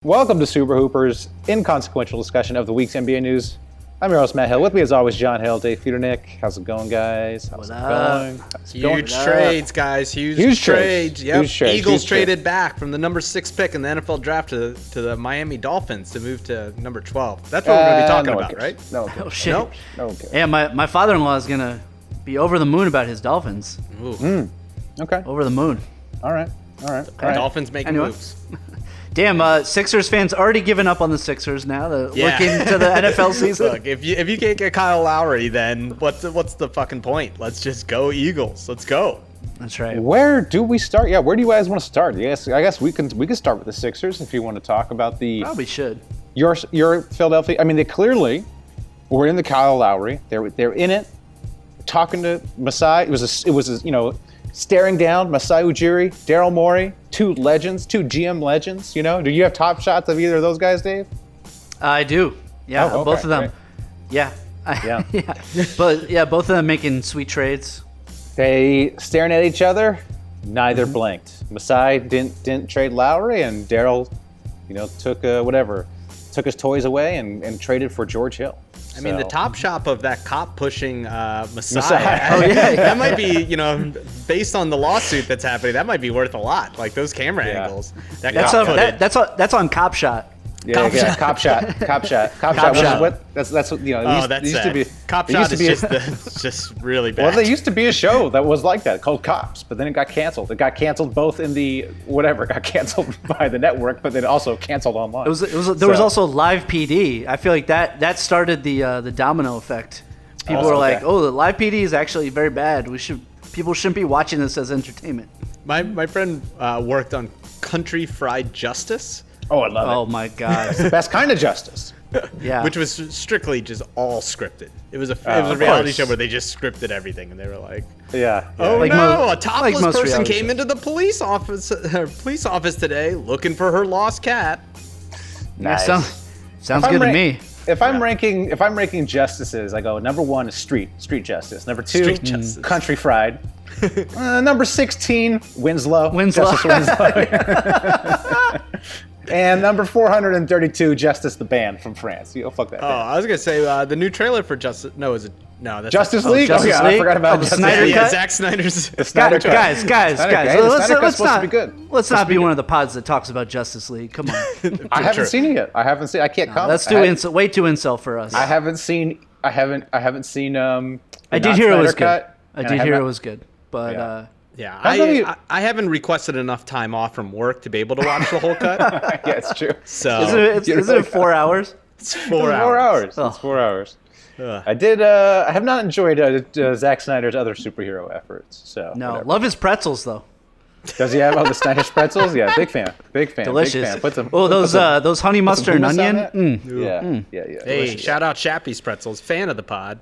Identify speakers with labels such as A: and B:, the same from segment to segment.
A: Welcome to Super Hoopers, inconsequential discussion of the week's NBA news. I'm your host, Matt Hill. With me, as always, John Hill, Dave Feudernick. How's it going, guys? How's it going?
B: Huge trades, guys. Huge trades. Yep.
A: Huge trades.
B: Eagles traded back from the number 6 pick in the NFL draft to the Miami Dolphins to move to number 12. That's what we're going to be talking about, right?
A: No.
C: Oh, shit.
B: Nope.
A: No one cares.
C: Yeah, my father-in-law is going to be over the moon about his Dolphins.
B: Ooh.
A: Okay.
C: Over the moon.
A: All right.
B: Dolphins making moves.
C: Damn, Sixers fans already given up on the Sixers now. Looking to the NFL season.
B: Look, if you can't get Kyle Lowry, then what's the fucking point? Let's just go Eagles. Let's go.
C: That's right.
A: Where do we start? Yeah, where do you guys want to start? Yes, I guess we can start with the Sixers if you want to talk about the
C: Probably should.
A: your Philadelphia. I mean, they clearly were in the Kyle Lowry. They're in it, talking to Masai. It was staring down Masai Ujiri, Daryl Morey, two GM legends. Do you have top shots of either of those guys, Dave?
C: I do. Yeah,
A: Oh, okay,
C: both of them.
A: great.
C: Yeah.
A: Yeah.
C: Yeah. But yeah, both of them making sweet trades.
A: They staring at each other. Neither blinked. Masai didn't trade Lowry, and Daryl, took his toys away and traded for George Hill.
B: I mean, the top shop of that cop pushing Masai.
A: Oh,
C: yeah.
B: That might be, based on the lawsuit that's happening, that might be worth a lot. Like those camera angles.
C: That's on Cop Shot.
A: Yeah, Cop Shot. Cop Shot. That's what
B: That's
A: used to be.
B: Cop Shot is just really bad.
A: Well, there used to be a show that was like that called Cops, but then it got canceled. It got canceled both in got canceled by the network, but then also canceled online.
C: There was also Live PD. I feel like that started the domino effect. People were like, "Oh, the Live PD is actually very bad. People shouldn't be watching this as entertainment."
B: My friend worked on Country Fried Justice.
A: Oh, I love it.
C: Oh my god.
A: The best kind of justice.
C: Yeah.
B: Which was strictly just all scripted. It was a reality show where they just scripted everything, and they were like,
A: Yeah.
B: "Oh
C: Like
B: no, a topless
C: most
B: person
C: reality
B: came into the police office today looking for her lost cat."
A: Nice.
C: Sounds good to me.
A: If I'm ranking justices, I go number 1 is street justice. Number 2,
B: Street justice.
A: country fried. Number 16, Winslow.
C: Winslow.
A: Justice Winslow. And number 432, Justice the Band from France. Fuck that.
B: Oh, I was gonna say the new trailer for Justice. No, is it? No, that's
A: Justice League.
C: Justice
A: I
C: League?
A: forgot about
C: the
A: Justice
C: Snyder
A: League.
C: Cut?
B: Yeah, Zack Snyder's.
A: The Snyder Cut.
C: Guys, let's not be one of the pods that talks about Justice League. Come on.
A: I haven't seen it yet. I can't comment.
C: That's way too incel for us.
A: I haven't seen. I haven't seen.
C: I did hear it was good.
A: Cut,
C: I did hear it was good, but
A: Yeah.
B: Yeah, I haven't requested enough time off from work to be able to watch the whole cut.
A: Yeah, it's true.
B: So
C: is it 4 hours?
B: it's 4
A: 4 hours.
C: Oh.
A: It's 4 hours.
B: Ugh.
A: I have not enjoyed Zack Snyder's other superhero efforts. So
C: No,
A: whatever.
C: love his pretzels though.
A: Does he have the Spanish pretzels? Yeah, big fan.
C: Delicious.
A: Big fan. Put some,
C: those honey mustard and
A: hummus on
C: onion.
A: that? Yeah.
B: Hey,
A: Delicious.
B: shout out Chappie's Pretzels, fan of the pod.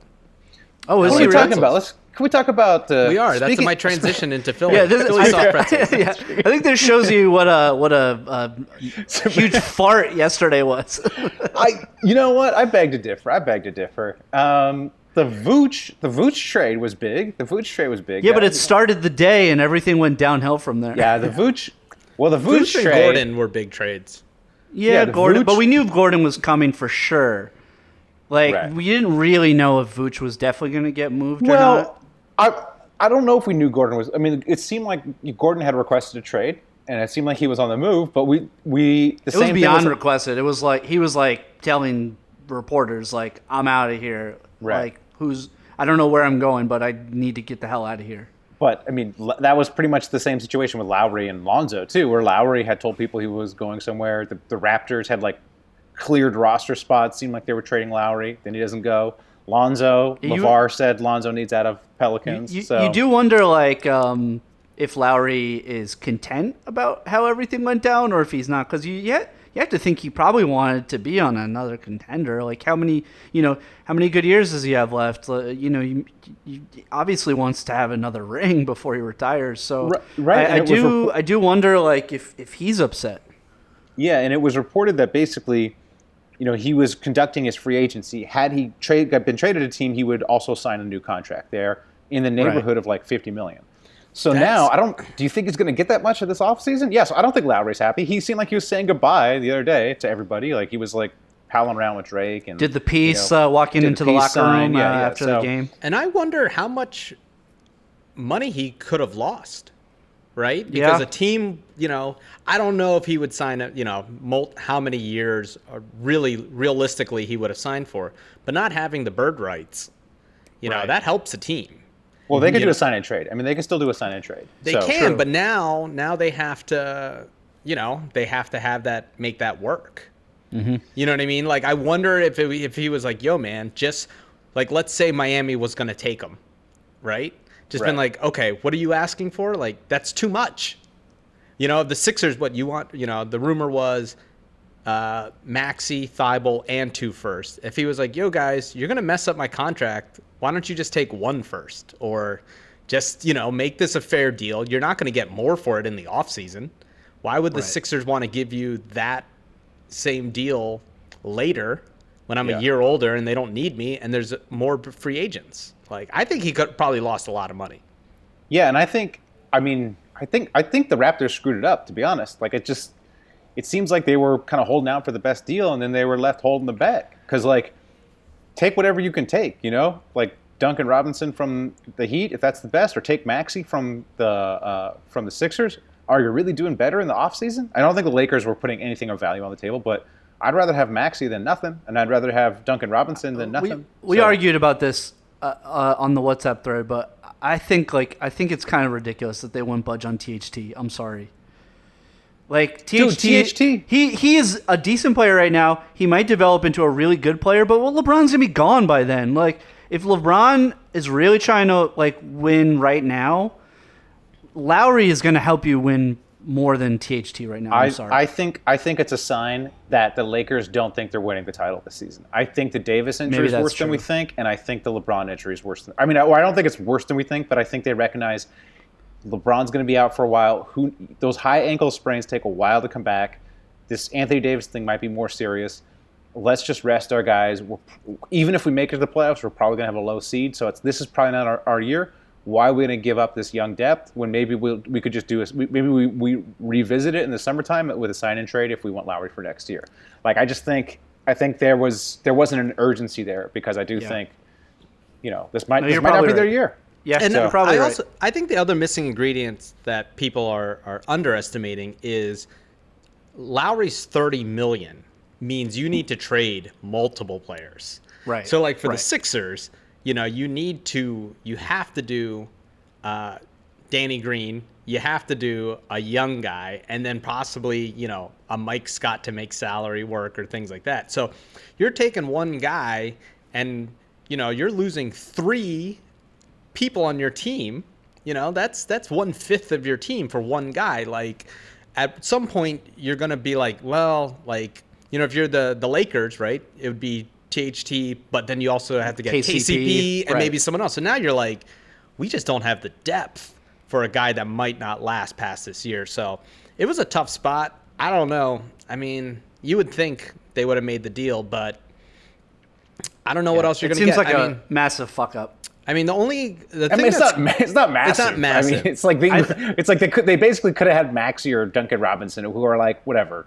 C: Oh, is
A: What are
C: he
A: we
C: really?
A: talking about? Can we talk about?
B: We are. That's
A: speaking-
B: my transition into Philly.
C: Yeah,
B: Philly soft pretzels.
C: yeah, I think this shows you what a huge fart yesterday was.
A: You know what? I beg to differ. The Vooch trade was big.
C: Yeah, but it started the day and everything went downhill from there.
A: Yeah, the Vooch. Well, the Vooch
B: Vooch and
A: trade.
B: Gordon were big trades.
C: Yeah,
A: the
C: Gordon,
A: Vooch-
C: but we knew Gordon was coming for sure. Like,
A: Right.
C: we didn't really know if Vooch was definitely going to get moved or not.
A: Well, I don't know if we knew Gordon was. I mean, it seemed like Gordon had requested a trade, and it seemed like he was on the move. But
C: It was beyond requested. It was like he was like telling reporters, like, "I'm out of here."
A: Right.
C: Like, I don't know where I'm going, but I need to get the hell out of here.
A: But I mean, that was pretty much the same situation with Lowry and Lonzo too, where Lowry had told people he was going somewhere. The Raptors had cleared roster spots. Seemed like they were trading Lowry. Then he doesn't go. Lonzo, LeVar said Lonzo needs out of Pelicans.
C: You do wonder, if Lowry is content about how everything went down, or if he's not, because you have to think he probably wanted to be on another contender. Like, how many good years does he have left? He obviously wants to have another ring before he retires. So
A: Right.
C: I do wonder, if he's upset.
A: Yeah, and it was reported that basically, he was conducting his free agency. Had he been traded to a team, he would also sign a new contract there in the neighborhood of $50 million. So now, do you think he's going to get that much of this offseason? Yes, I don't think Lowry's happy. He seemed like he was saying goodbye the other day to everybody. Like, he was, like, palling around with Drake. And
C: did the peace walking into the locker room after the game.
B: And I wonder how much money he could have lost, right?
C: Yeah.
B: Because a team, I don't know if he would sign how many years realistically he would have signed for. But not having the bird rights, that helps a team.
A: Well, they could do a sign and trade. I mean, they can still do a sign and trade.
B: They can, but now they have to, have that, make that work.
C: Mm-hmm.
B: You know what I mean? Like, I wonder if he was like, yo, man, just like, let's say Miami was going to take him, right? Just been like, okay, what are you asking for? Like, that's too much. The Sixers, what you want, the rumor was Maxey, Thibault, and 2 firsts. If he was like, yo, guys, you're going to mess up my contract, why don't you just take 1 first? Or just, make this a fair deal. You're not going to get more for it in the offseason. Why would the Sixers want to give you that same deal later when I'm a year older and they don't need me and there's more free agents? Like, I think he could probably lost a lot of money.
A: Yeah, and I think the Raptors screwed it up, to be honest. Like, it seems like they were kind of holding out for the best deal, and then they were left holding the bag. Because, like, take whatever you can take, like Duncan Robinson from the Heat, if that's the best, or take Maxey from the Sixers. Are you really doing better in the offseason? I don't think the Lakers were putting anything of value on the table, but I'd rather have Maxey than nothing, and I'd rather have Duncan Robinson than nothing.
C: We argued about this on the WhatsApp thread, but I think it's kind of ridiculous that they wouldn't budge on THT. I'm sorry. Like, THT, he is a decent player right now. He might develop into a really good player, but LeBron's gonna be gone by then. Like, if LeBron is really trying to win right now, Lowry is gonna help you win more than THT right now. I'm sorry.
A: I think it's a sign that the Lakers don't think they're winning the title this season. I think the Davis injury is worse than we think, and I think the LeBron injury is worse than. I don't think it's worse than we think, but I think they recognize LeBron's going to be out for a while. Those high ankle sprains take a while to come back. This Anthony Davis thing might be more serious. Let's just rest our guys. Even if we make it to the playoffs, we're probably going to have a low seed. So this is probably not our year. Why are we going to give up this young depth when maybe we could just do it? Maybe we revisit it in the summertime with a sign and trade if we want Lowry for next year. Like, I think there wasn't an urgency there, because I do think, this might not be their year.
C: Yeah,
B: and
C: so. Probably right.
B: I think the other missing ingredients that people are underestimating is Lowry's $30 million means you need to trade multiple players.
C: Right.
B: So, like, for the Sixers, you have to do Danny Green, you have to do a young guy, and then possibly, a Mike Scott to make salary work or things like that. So you're taking one guy and, you're losing 3 people on your team. That's 1/5 of your team for one guy. Like, at some point you're going to be like, well, like, if you're the Lakers, right, it would be THT, but then you also have to get KCP and maybe someone else. So now you're like, we just don't have the depth for a guy that might not last past this year. So it was a tough spot. I don't know. I mean, you would think they would have made the deal, but I don't know what else you're going to get.
C: It seems like a massive fuck up.
B: I mean,
A: it's not massive.
B: It's not massive.
A: I mean, it's like they basically could have had Maxey or Duncan Robinson, who are like whatever.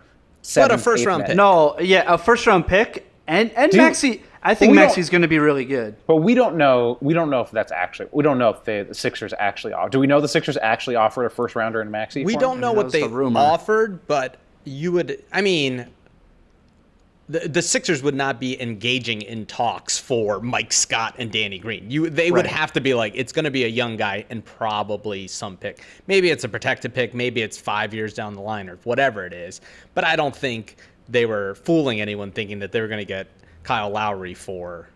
B: But a first round pick.
C: No, a first round pick. And Maxey, I think Maxey's going to be really good.
A: But we don't know. We don't know if that's actually. We don't know if the Sixers actually. Do we know the Sixers actually offered a first rounder in Maxey?
B: We don't know what they offered, but you would. I mean, the Sixers would not be engaging in talks for Mike Scott and Danny Green. They would have to be like, it's going to be a young guy and probably some pick. Maybe it's a protected pick. Maybe it's 5 years down the line or whatever it is. But I don't think they were fooling anyone thinking that they were going to get Kyle Lowry for,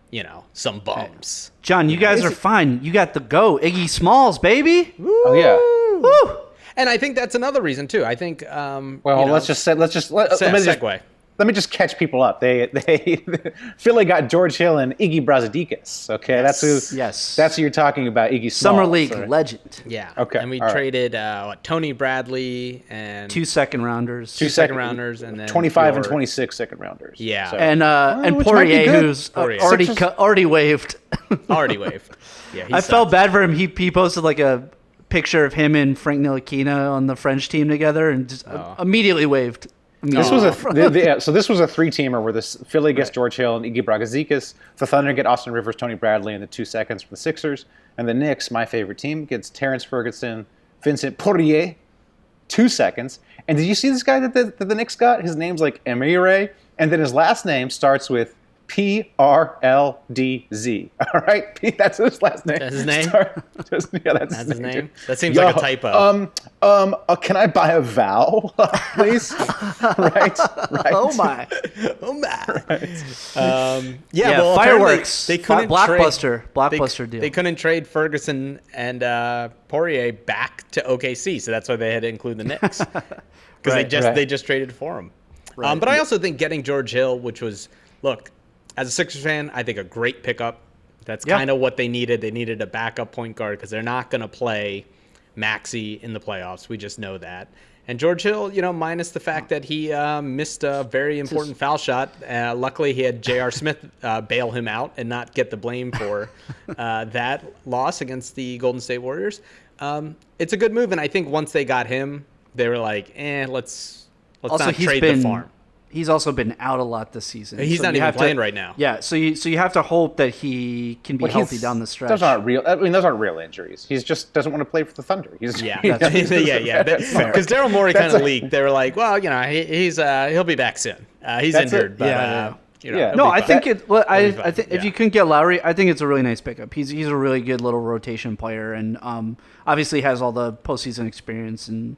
B: some bums.
C: John, you guys are fine. You got the go. Iggy Smalls, baby.
B: Woo!
A: Oh, yeah.
B: Woo! And I think that's another reason, too. I think,
A: let's just
B: segue.
A: Let me just catch people up. They Philly got George Hill and Iggy Brazdeikis. Okay, that's who you're talking about. Iggy Smalls,
C: Summer League legend.
B: Yeah.
A: Okay.
B: And we traded Tony Bradley and
C: 2 second rounders,
B: and then
A: 25 and 26 second rounders.
B: Yeah.
A: So.
C: And Poirier, who's already waived.
B: Already waived. Yeah.
C: I felt bad for him. He posted like a picture of him and Frank Ntilikina on the French team together and just immediately waved.
A: This was so this was a 3-teamer where the Philly gets George Hill and Iggy Bragazikas. The Thunder get Austin Rivers, Tony Bradley, and the 2 seconds for the Sixers. And the Knicks, my favorite team, gets Terrence Ferguson, Vincent Poirier, 2 seconds. And did you see this guy that the Knicks got? His name's like Emire, and then his last name starts with PRLDZ. All right, that's his last name.
B: That's his name.
A: That's his name.
B: That seems like a typo.
A: Can I buy a vowel, please? right.
C: Oh my.
B: Right.
C: Yeah,
B: well,
C: fireworks.
B: They couldn't
C: blockbuster deal.
B: They couldn't trade Ferguson and Poirier back to OKC, so that's why they had to include the Knicks because they just traded for him. Right. But I also think getting George Hill, which was as a Sixers fan, I think a great pickup. That's kind of what they needed. They needed a backup point guard because they're not going to play Maxey in the playoffs. We just know that. And George Hill, minus the fact that he missed a very important foul shot. Luckily, he had J.R. Smith bail him out and not get the blame for that loss against the Golden State Warriors. It's a good move, and I think once they got him, they were like, let's also, not trade the farm.
C: He's also been out a lot this season.
B: He's not even playing right now.
C: Yeah, so you have to hope that he can be healthy down the stretch.
A: Those aren't real. I mean, those aren't real injuries. He just doesn't want to play for the Thunder. Because
B: Daryl Morey kind of leaked. They were like, well, he'll be back soon. He's injured, but
C: I think if you can get Lowry, I think it's a really nice pickup. He's a really good little rotation player, and obviously has all the postseason experience and.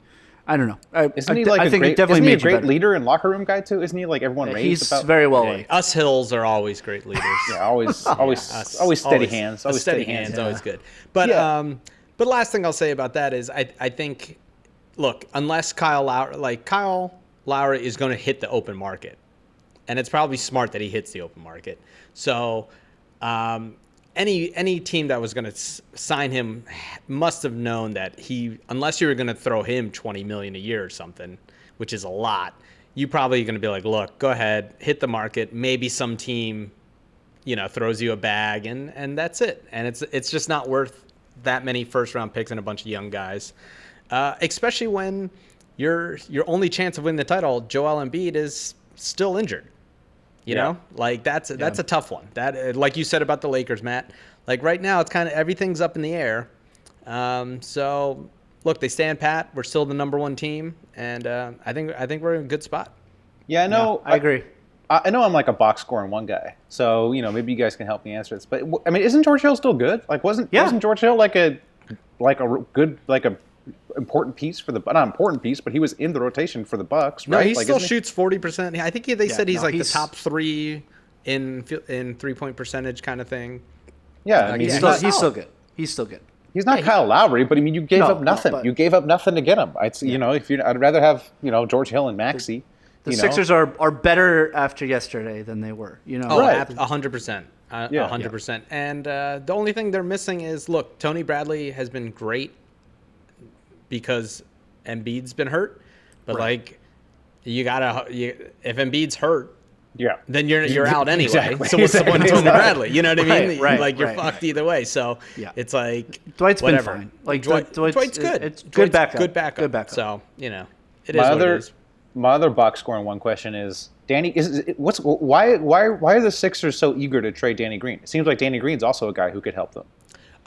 C: I don't know.
A: Isn't he like a great leader and locker room guy too? Isn't he like everyone raves
C: he's
A: about?
C: very well liked.
B: Us Hills are always great leaders.
A: always steady hands. Always steady hands.
B: Always good. But last thing I'll say about that is I think, look, unless Kyle Lowry is going to hit the open market, and it's probably smart that he hits the open market. So. Any team that was going to sign him must have known that unless you were going to throw him $20 million a year or something, which is a lot, you probably going to be like, look, go ahead, hit the market. Maybe some team, throws you a bag, and that's it. And it's just not worth that many first round picks and a bunch of young guys, especially when your only chance of winning the title, Joel Embiid, is still injured. You know, like that's a tough one. That, like you said about the Lakers, Matt, like right now it's kind of everything's up in the air. So look, they stand pat. We're still the number 1 team, and I think we're in a good spot.
A: Yeah, I know.
C: I agree.
A: I know I'm like a box score and one guy, so maybe you guys can help me answer this. But I mean, isn't George Hill still good? Like, wasn't George Hill like a good important piece for not important piece, but he was in the rotation for the Bucks, right?
B: No, he still shoots 40%. I think they said he's the top 3 in 3-point percentage kind of thing.
A: Yeah, I mean,
C: he's still good. He's still good.
A: He's not Kyle Lowry, but I mean, you gave up nothing. You gave up nothing to get him. I'd rather have George Hill and Maxey.
C: The Sixers are better after yesterday than they were.
B: Oh, right. 100%. 100%. And the only thing they're missing is, look, Tony Bradley has been great because Embiid's been hurt, but if Embiid's hurt, then you're out anyway.
A: Exactly.
B: So what's the point of Tony Bradley? You know what I mean? You're fucked either way. So it's like
C: Dwight's
B: whatever.
C: been fine. Like
B: Dwight's good.
C: It's good backup.
B: Good backup.
C: Good backup.
B: So it is what it is.
A: My other box score and one question is Danny. Why are the Sixers so eager to trade Danny Green? It seems like Danny Green's also a guy who could help them.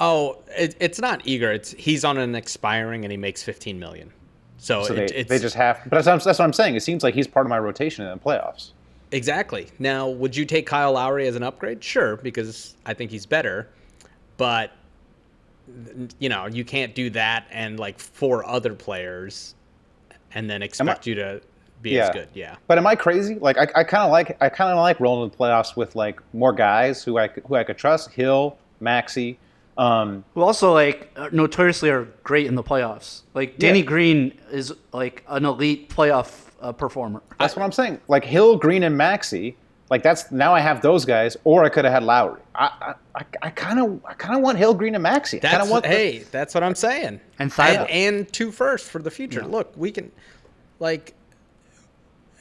B: Oh, it's not eager. He's on an expiring and he makes $15 million. So
A: they just have. But that's what I'm saying. It seems like he's part of my rotation in the playoffs.
B: Exactly. Now, would you take Kyle Lowry as an upgrade? Sure, because I think he's better. But you can't do that and like 4 other players, and then expect you to be as good. Yeah. But
A: am I crazy? Like I kind of like rolling the playoffs with like more guys who I could trust. Hill, Maxey.
C: Who also notoriously are great in the playoffs. Like Danny Green is like an elite playoff performer.
A: That's what I'm saying. Like Hill, Green, and Maxey. Like now I have those guys, or I could have had Lowry. I kind of want Hill, Green, and Maxey.
B: That's what I'm saying. And 2 firsts for the future. Yeah. Look, we can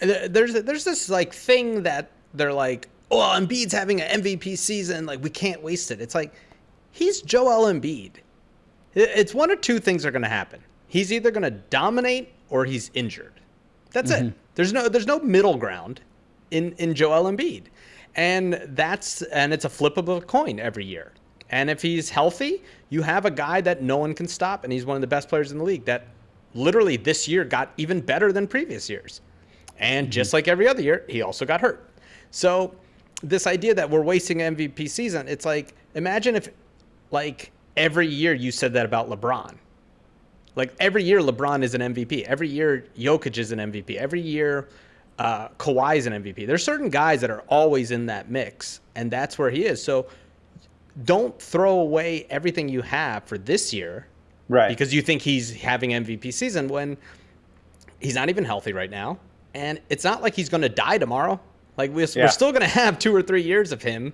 B: there's this like thing that they're like, oh, Embiid's having an MVP season. Like we can't waste it. It's like he's Joel Embiid. It's one or two things are going to happen. He's either going to dominate or he's injured. That's it. There's no middle ground in Joel Embiid. And it's a flip of a coin every year. And if he's healthy, you have a guy that no one can stop, and he's one of the best players in the league that literally this year got even better than previous years. And just like every other year, he also got hurt. So this idea that we're wasting MVP season, it's like, imagine if like every year you said that about LeBron. Like every year LeBron is an MVP. Every year Jokic is an MVP. Every year Kawhi is an MVP. There's certain guys that are always in that mix, and that's where he is. So don't throw away everything you have for this year,
A: right?
B: Because you think he's having MVP season when he's not even healthy right now, and it's not like he's going to die tomorrow. Like we're still going to have 2 or 3 years of him,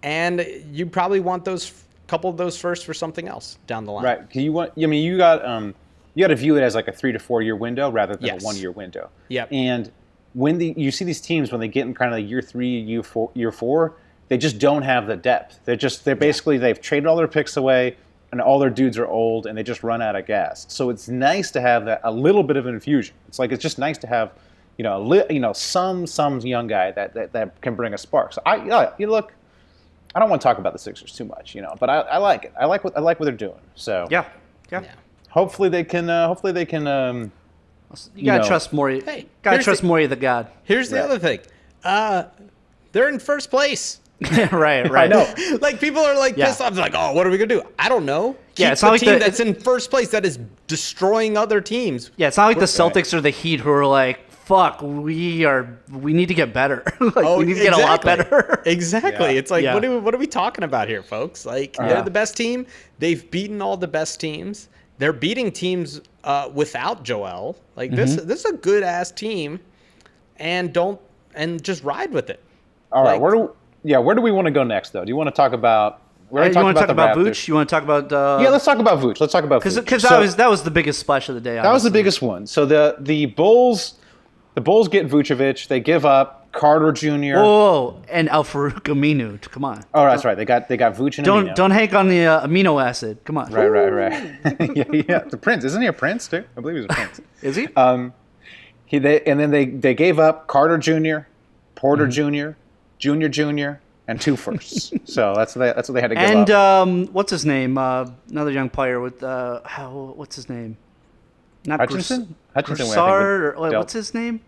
B: and you probably want those couple of those first for something else down the line.
A: Right? You got to view it as like a 3 to 4 year window rather than a 1 year window.
B: Yep.
A: And when you see these teams when they get in kind of like year 3, year 4, they just don't have the depth. They're basically they've traded all their picks away, and all their dudes are old, and they just run out of gas. So it's nice to have a little bit of an infusion. It's just nice to have, some young guy that can bring a spark. So I don't want to talk about the Sixers too much, but I like it. I like what they're doing. So
C: yeah.
A: Hopefully they can.
C: You gotta trust Morey.
B: Hey,
C: Trust Morey the God.
B: Here's the other thing. They're in first place.
C: right.
A: I know.
B: Like people are like pissed off. Like, oh, what are we gonna do? I don't know. Keep
C: it's
B: the
C: not like
B: team that's in first place that is destroying other teams.
C: Yeah, it's not like the Celtics or the Heat who are like, fuck, we need to get better. We need to get a lot better.
B: Exactly.
A: Yeah.
B: It's like, what are we talking about here, folks? Like, they're the best team. They've beaten all the best teams. They're beating teams without Joel. Like this is a good ass team, and just ride with it.
A: All right, where do we want to go next, though? Do you want to talk about?
C: You want to talk about Vooch? You want to talk about?
A: Let's talk about Vooch.
C: Because that was the biggest splash of the day.
A: That was the biggest one. So the Bulls get Vucevic. They give up Carter Jr.
C: Oh, and Al-Farouq Aminu. Come on.
A: Oh, that's right. They got Vooch and Amino.
C: Don't hang on the amino acid. Come on.
A: Right. yeah. The Prince, isn't he a Prince too? I believe he's a Prince.
C: Is he?
A: They gave up Carter Jr., Porter Jr., Jr., and 2 firsts. So that's what they had to give up.
C: And what's his name? Another young player with what's his name? Not
A: Hutchinson.
C: Broussard, or what's his name?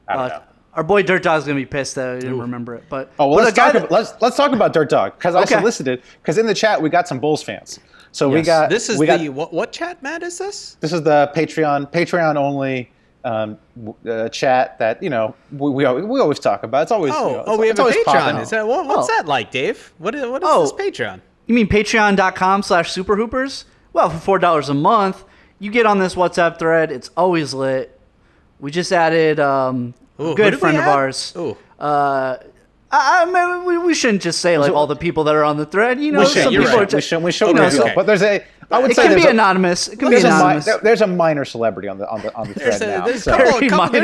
A: I don't know.
C: Our boy Dirt Dog's gonna be pissed that I didn't remember it. But
A: let's talk about Dirt Dog because I solicited because in the chat we got some Bulls fans. So we got
B: what chat, Matt, is this?
A: This is the Patreon only chat that we always talk about. It's always
B: we have a Patreon. Is that what's that like, Dave? What is this Patreon?
C: You mean patreon.com/superhoopers? Well, for $4 a month, you get on this WhatsApp thread. It's always lit. We just added good friend of ours. I mean, we shouldn't just say like all the people that are on the thread.
A: We shouldn't reveal. But there's a. I would say
C: it can be anonymous. It can be anonymous.
A: There's a minor celebrity on the thread now.
B: There's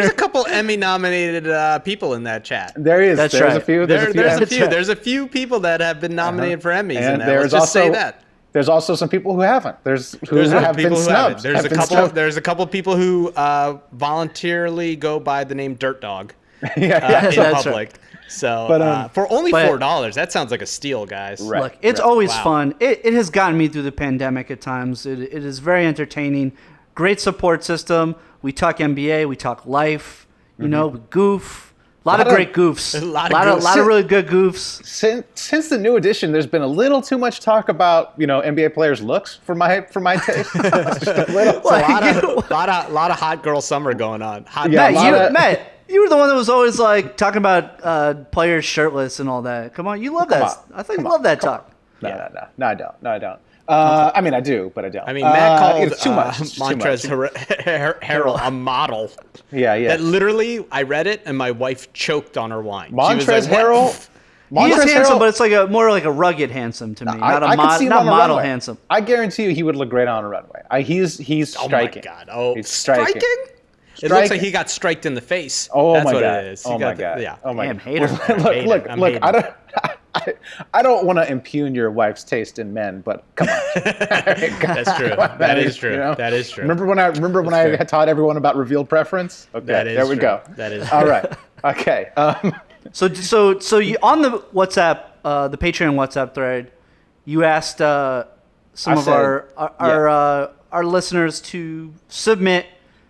B: a couple Emmy-nominated people in that chat.
A: There is.
C: That's
A: there's
C: right.
A: a few.
B: There's a few people that have been nominated for Emmys.
A: And
B: let's just say that.
A: There's also some people who haven't. There's
B: people who haven't. There's a couple people who voluntarily go by the name Dirt Dog in public. Right. So for only $4, that sounds like a steal, guys.
A: Right.
C: Look, it's always fun. It has gotten me through the pandemic at times. It is very entertaining. Great support system. We talk NBA. We talk life. We goof. A lot of great goofs. A lot of really good goofs.
A: Since the new edition, there's been a little too much talk about NBA players' looks for my taste. Just a
B: lot of hot girl summer going on.
C: Matt, you were the one that was always like talking about players shirtless and all that. Come on, you love that. I think you love that talk.
A: No, I don't. I mean, I do, but I don't.
B: I mean, Matt called
A: it's too much.
B: Montrezl Harrell a model.
A: Yeah.
B: That literally, I read it, and my wife choked on her wine.
A: Montrezl Harrell.
C: He is handsome, but it's like more like a rugged handsome to me, not model handsome.
A: I guarantee you, he would look great on a runway. He's striking.
B: Oh my God!
A: He's striking.
B: It looks like he got striked in the face.
A: Oh
B: That's
A: my
B: what
A: God!
B: it is.
A: Oh my God!
C: Damn hater.
A: Look! I I don't want to impugn your wife's taste in men, but come on.
B: That's true. That is true. That is true.
A: Remember when I had taught everyone about revealed preference? Okay, there we go.
B: That is
A: all right. Okay.
C: So you on the WhatsApp, the Patreon WhatsApp thread, you asked some of our listeners to submit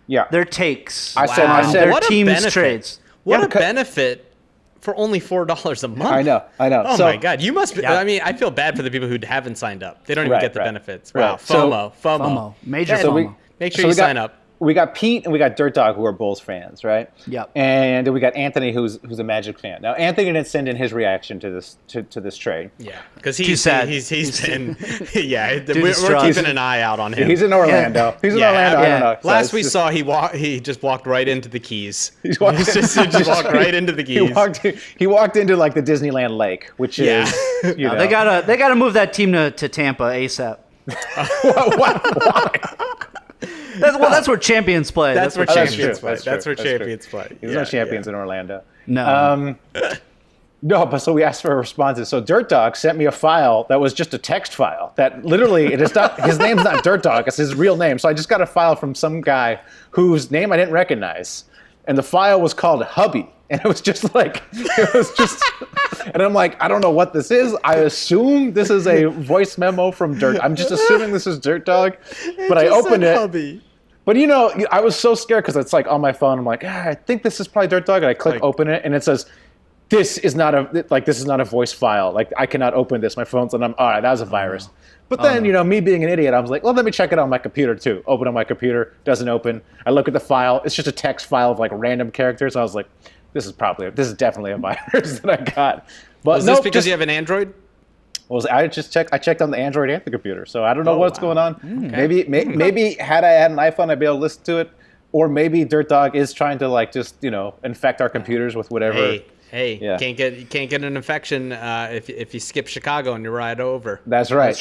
C: their takes.
A: I said
C: their
B: what
C: team's
B: benefit.
C: trades.
B: What a benefit for only $4 a month.
A: I know.
B: Oh my God, you must be. I mean, I feel bad for the people who haven't signed up. They don't even get the benefits. Wow,
A: Right.
B: FOMO.
C: Major FOMO.
B: Make sure you sign up.
A: We got Pete and we got Dirt Dog, who are Bulls fans, right?
C: Yep.
A: And then we got Anthony, who's a Magic fan. Now, Anthony didn't send in his reaction to this trade.
B: Yeah, because
C: He's been
B: we're keeping an eye out on him.
A: He's in Orlando.
C: Yeah.
A: He's in Orlando. I don't know. So
B: Last we saw, he just walked right into the Keys.
A: He just walked
B: right into the Keys.
A: He walked into like the Disneyland lake, which is you know.
C: They gotta move that team to Tampa ASAP.
A: Why?
C: That's where champions play.
B: That's where champions play.
A: That's
B: where champions play.
A: There's no champions in Orlando.
C: No.
A: No, but so we asked for responses. So Dirt Dog sent me a file that was just a text file. That literally, it is not his name's not Dirt Dog. It's his real name. So I just got a file from some guy whose name I didn't recognize, and the file was called Hubby, and it was just, and I'm like, I don't know what this is. I assume this is a voice memo from Dirt. I'm just assuming this is Dirt Dog, but I opened it.
B: Hubby.
A: But you know, I was so scared because it's like on my phone. I'm like, I think this is probably Dirt Dog, and I click open it, and it says, this is not a voice file. Like, I cannot open this. My phone's, and I'm all right. That was a virus. But then, you know, me being an idiot, I was like, well, let me check it on my computer too. Open on my computer, doesn't open. I look at the file. It's just a text file of like random characters. I was like, this is definitely a virus that I got. But
B: Was this because you have an Android?
A: Well, I checked on the Android and the computer, so I don't know what's going on.
B: Okay.
A: Maybe had I had an iPhone, I'd be able to listen to it, or maybe Dirt Dog is trying to like just infect our computers with whatever.
B: Hey, you can't get an infection if you skip Chicago and you ride over.
A: That's right. I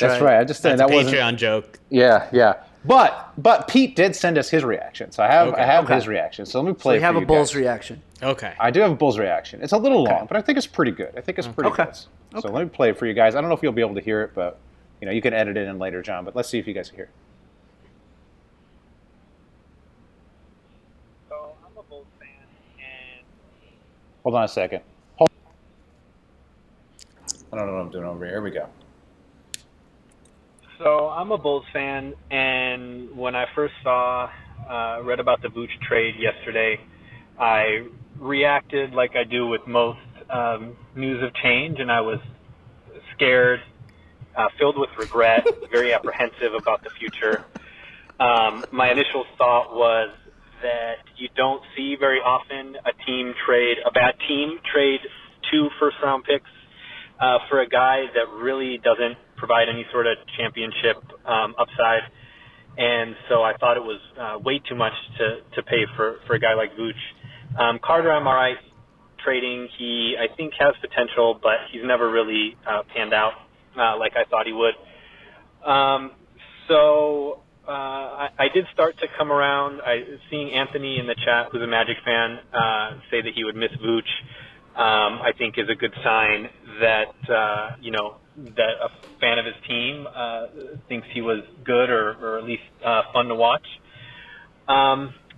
A: just said
B: That's
A: that
B: a
A: wasn't
B: Patreon joke.
A: Yeah. But Pete did send us his reaction, so I have his reaction. So let me play.
C: So you have
A: for
C: a Bulls
A: guys.
C: reaction.
B: Okay.
A: I do have a Bulls reaction. It's a little long, but I think it's pretty good. I think it's pretty good. So let me play it for you guys. I don't know if you'll be able to hear it, but you can edit it in later, John. But let's see if you guys can hear it.
D: So I'm a Bulls fan, and
A: Hold on a second. I don't know what I'm doing over here. Here we go.
D: So I'm a Bulls fan, and when I first read about the Vooch trade yesterday, I reacted like I do with most news of change, and I was scared, filled with regret, very apprehensive about the future. My initial thought was that you don't see very often a bad team trade 2 first-round picks for a guy that really doesn't provide any sort of championship upside. And so I thought it was way too much to pay for a guy like Vooch. Carter, I'm all right trading. He, I think, has potential, but he's never really panned out like I thought he would. I did start to come around. Seeing Anthony in the chat, who's a Magic fan, say that he would miss Vooch, I think is a good sign that that a fan of his team thinks he was good or at least fun to watch.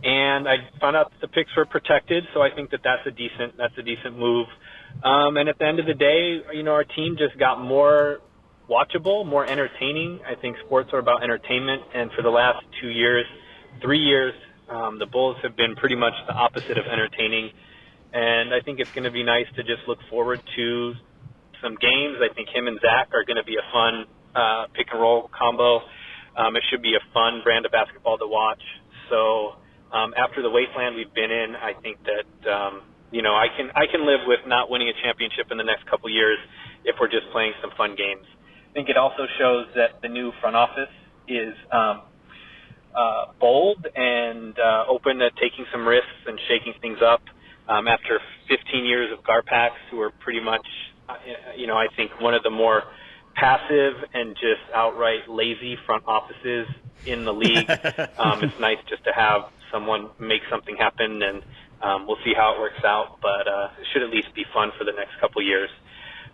D: And I found out that the picks were protected, so I think that's a decent move. And at the end of the day, our team just got more watchable, more entertaining. I think sports are about entertainment, and for the last 3 years, the Bulls have been pretty much the opposite of entertaining. And I think it's going to be nice to just look forward to some games. I think him and Zach are going to be a fun pick and roll combo. It should be a fun brand of basketball to watch. So after the wasteland we've been in, I think that I can live with not winning a championship in the next couple years if we're just playing some fun games. I think it also shows that the new front office is bold and open to taking some risks and shaking things up. After 15 years of Garpax, who are pretty much, I think one of the more passive and just outright lazy front offices in the league. It's nice just to have someone make something happen, and we'll see how it works out, but it should at least be fun for the next couple years.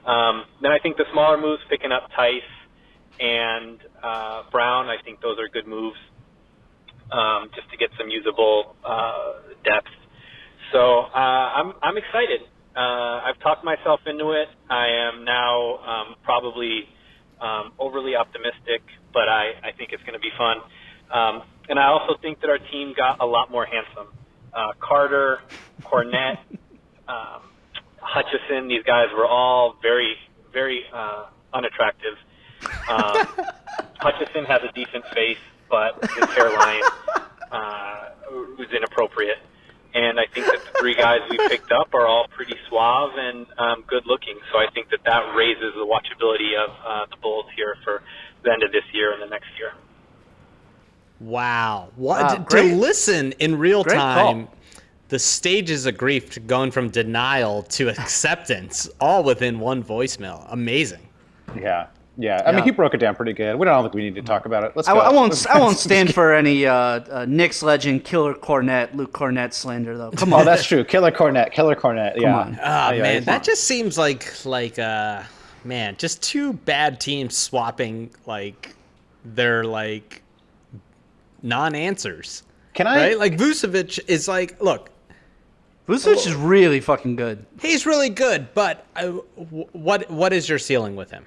D: Then I think the smaller moves, picking up Tice and Brown, I think those are good moves just to get some usable depth. So I'm excited. I've talked myself into it. I am now probably overly optimistic, but I think it's going to be fun. And I also think that our team got a lot more handsome. Carter, Cornette, Hutchison, these guys were all very, very unattractive. Hutchison has a decent face, but his hairline was inappropriate. And I think that the three guys we picked up are all pretty suave and good looking. So I think that raises the watchability of the Bulls here for the end of this year and the next year.
B: Wow. What to
C: great.
B: listen in real
C: Great
B: time,
C: call.
B: the stages of grief to going from denial to acceptance all within one voicemail. Amazing.
A: Yeah. Yeah, I mean, he broke it down pretty good. We don't think we need to talk about it. Let's go.
C: I won't stand for any Knicks legend Killer Cornette, Luke Cornette slander though. Come on.
A: Oh, that's true. Killer Cornette. Yeah.
C: on.
B: Man, that just seems like man, just two bad teams swapping their non-answers.
A: Can I?
B: Right? Like Vucevic is look,
C: Vucevic is really fucking good.
B: he's really good, but what is your ceiling with him?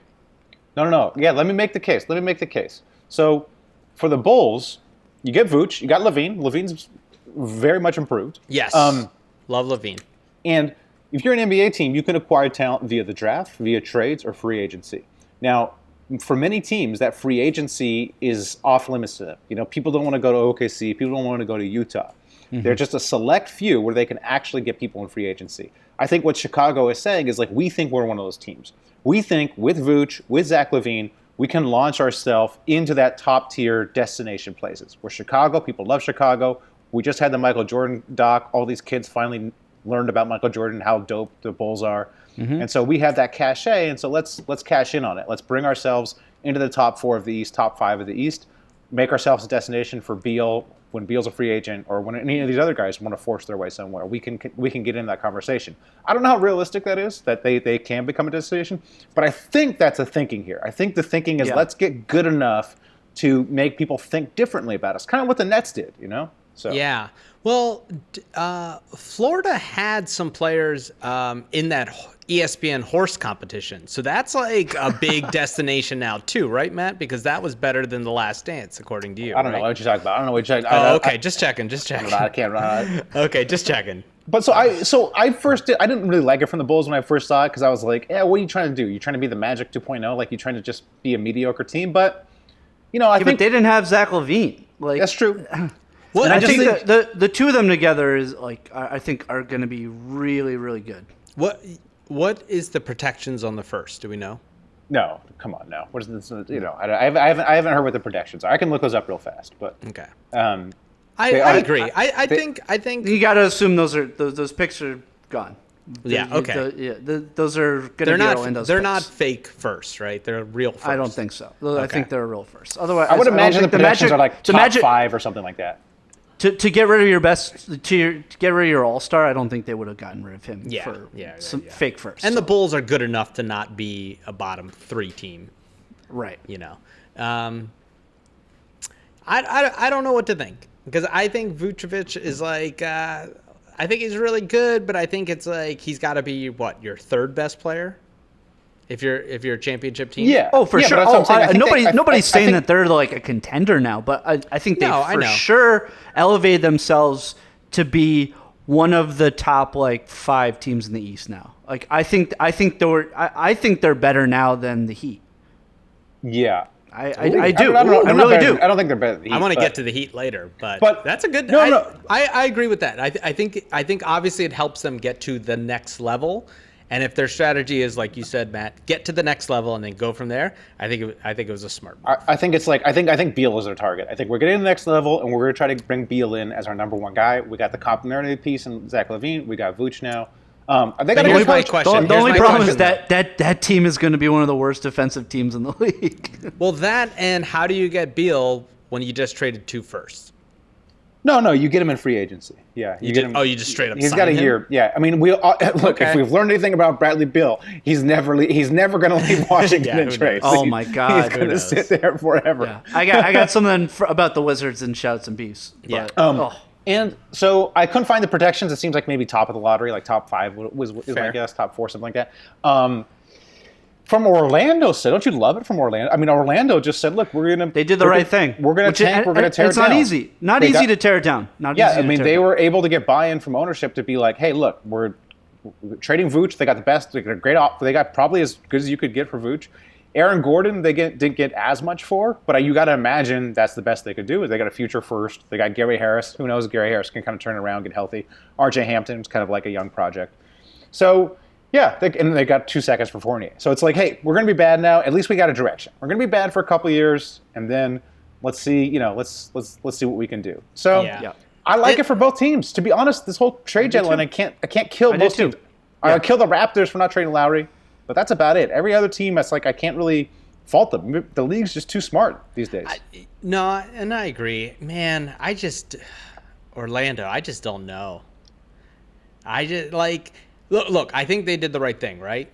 A: No. Yeah, let me make the case. So, for the Bulls, you get Vooch, you got Levine. Levine's very much improved.
B: Yes. Love Levine.
A: And if you're an NBA team, you can acquire talent via the draft, via trades, or free agency. Now, for many teams, that free agency is off limits to them. You know, people don't want to go to OKC. People don't want to go to Utah. Mm-hmm. They're just a select few where they can actually get people in free agency. I think what Chicago is saying is we think we're one of those teams. We think with Vooch, with Zach LaVine, we can launch ourselves into that top-tier destination places. We're Chicago. People love Chicago. We just had the Michael Jordan doc. All these kids finally learned about Michael Jordan, how dope the Bulls are. Mm-hmm. And so we have that cachet, and so let's cash in on it. Let's bring ourselves into the top 4 of the East, top 5 of the East, make ourselves a destination for Beal when Beal's a free agent, or when any of these other guys want to force their way somewhere. We can get in that conversation. I don't know how realistic that is, that they can become a destination, but I think that's a thinking here. I think the thinking is let's get good enough to make people think differently about us, kind of what the Nets did, you know? So
B: yeah. Well, Florida had some players in that ESPN horse competition. So that's a big destination now too, right, Matt? Because that was better than The Last Dance, according to you.
A: I don't know what you're talking about. I don't know what you're talking about.
B: Oh, okay. Just checking.
A: I can't run.
B: Okay, just checking.
A: But I didn't really like it from the Bulls when I first saw it, because I was like, yeah, what are you trying to do? You're trying to be the Magic 2.0? Like, you're trying to just be a mediocre team? But, I think
C: but they didn't have Zach LaVine.
A: That's true.
C: Well, I think that the two of them together is I think are going to be really, really good.
B: What is the protections on the first? Do we know?
A: No, come on, no. What is this? I haven't heard what the protections are. I can look those up real fast, but
B: okay.
A: I
B: agree. I think
C: you got to assume those picks are gone.
B: Yeah. Okay.
C: Those are going to be Orlando's.
B: They're
C: picks.
B: not fake first, right? They're real first.
C: I don't think so. I think they're real first. Otherwise,
A: I would imagine the protections are like top
C: Magic,
A: 5 or something like that.
C: To get rid of your get rid of your all-star, I don't think they would have gotten rid of him for some fake first.
B: And the Bulls are good enough to not be a bottom 3 team.
C: Right.
B: I don't know what to think, because I think Vucevic is I think he's really good, but I think it's he's got to be your third best player if you're a championship team.
A: Yeah.
C: Oh, for sure.
A: But that's what I'm
C: Nobody's saying that they're a contender now, but I think they for sure elevated themselves to be one of the top 5 teams in the East now. I think they're better now than the Heat.
A: Yeah.
C: I do. I really do.
A: I don't think they're better than the Heat.
B: I want to get to the Heat later, but that's a good. No. I agree with that. I think obviously it helps them get to the next level, and if their strategy is like you said, Matt, get to the next level and then go from there, I think it was a smart move.
A: I think it's I think Beal is their target. I think we're getting to the next level, and we're going to try to bring Beal in as our number 1 guy. We got the complementary piece in Zach LaVine. We got Vooch now.
B: Here's my question.
C: The only problem is that team is going to be one of the worst defensive teams in the league.
B: Well, that, and how do you get Beal when you just traded 2 firsts?
A: No, you get him in free agency. Yeah,
B: You
A: get
B: just,
A: him.
B: you just straight up.
A: He's
B: sign
A: got a
B: him?
A: year. Yeah, I mean, look.
B: Okay.
A: If we've learned anything about Bradley Beal, he's never going to leave Washington
B: Yeah,
A: in
B: who
A: trade.
B: knows?
C: Oh my God.
A: he's going to
B: knows?
A: sit there forever.
C: Yeah. I got something about the Wizards and shouts and beefs.
B: Yeah.
C: But,
A: And so I couldn't find the protections. It seems like maybe top of the lottery, like top 5 is my
B: Fair.
A: guess, top 4, something like that. From Orlando said, don't you love it from Orlando? I mean, Orlando just said, look,
C: they did the right thing.
A: We're going to tank. We're going to tear it
C: It's
A: down.
C: not easy. Not
A: They
C: easy
A: got-
C: to tear it down. Not
A: Yeah,
C: easy
A: I
C: to
A: mean,
C: tear
A: they
C: it down.
A: were able to get buy-in from ownership to be like, hey, look, we're trading Vooch. They got the best. They got a great offer. They got probably as good as you could get for Vooch. Aaron Gordon, didn't get as much for, but you got to imagine that's the best they could do. Is they got a future first. They got Gary Harris. Who knows? Gary Harris can kind of turn it around, get healthy. R.J. Hampton's kind of like a young project. So yeah, and they got 2 seconds for Fournier. So it's like, hey, we're going to be bad now. At least we got a direction. We're going to be bad for a couple of years, and then let's see. Let's see what we can do. So
B: Yeah.
A: I like it for both teams. To be honest, this whole trade deadline, I can't kill
C: I do
A: both
C: too.
A: teams. I kill the Raptors for not trading Lowry, but that's about it. Every other team, that's like I can't really fault them. The league's just too smart these days.
B: No, and I agree, man. Orlando. I just don't know. I just look. I think they did the right thing, right?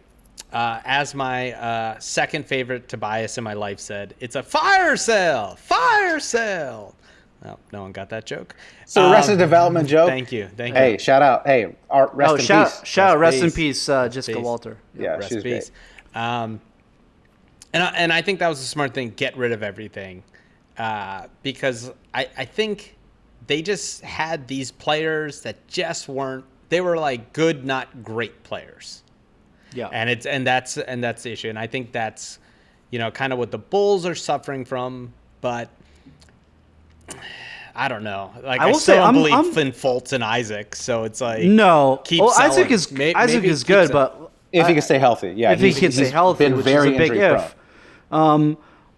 B: As my second favorite Tobias in my life said, it's a fire sale. Fire sale. Oh, no one got that joke.
A: So Arrested Development joke.
B: Thank you.
A: Hey, shout out. Hey, rest in peace.
C: Rest in
B: peace.
C: peace, Jessica
B: peace.
C: Walter.
A: Yeah,
B: Rest
A: she was
B: in peace. And I think that was a smart thing. Get rid of everything, because I think they just had these players that just weren't. They were like good, not great players.
C: Yeah.
B: And that's the issue. And I think that's, kind of what the Bulls are suffering from. But I don't know. Like,
C: I
B: I
C: will
B: still
C: say,
B: don't
C: I'm-
B: believe in Fultz and Isaac. So it's like
C: No.
B: keep
C: Well,
B: selling.
C: Isaac is
B: Maybe
C: good,
B: keep
C: but
A: If he can stay healthy, yeah.
C: if he can stay healthy,
A: been
C: which
A: very
C: is a big
A: injury
C: if.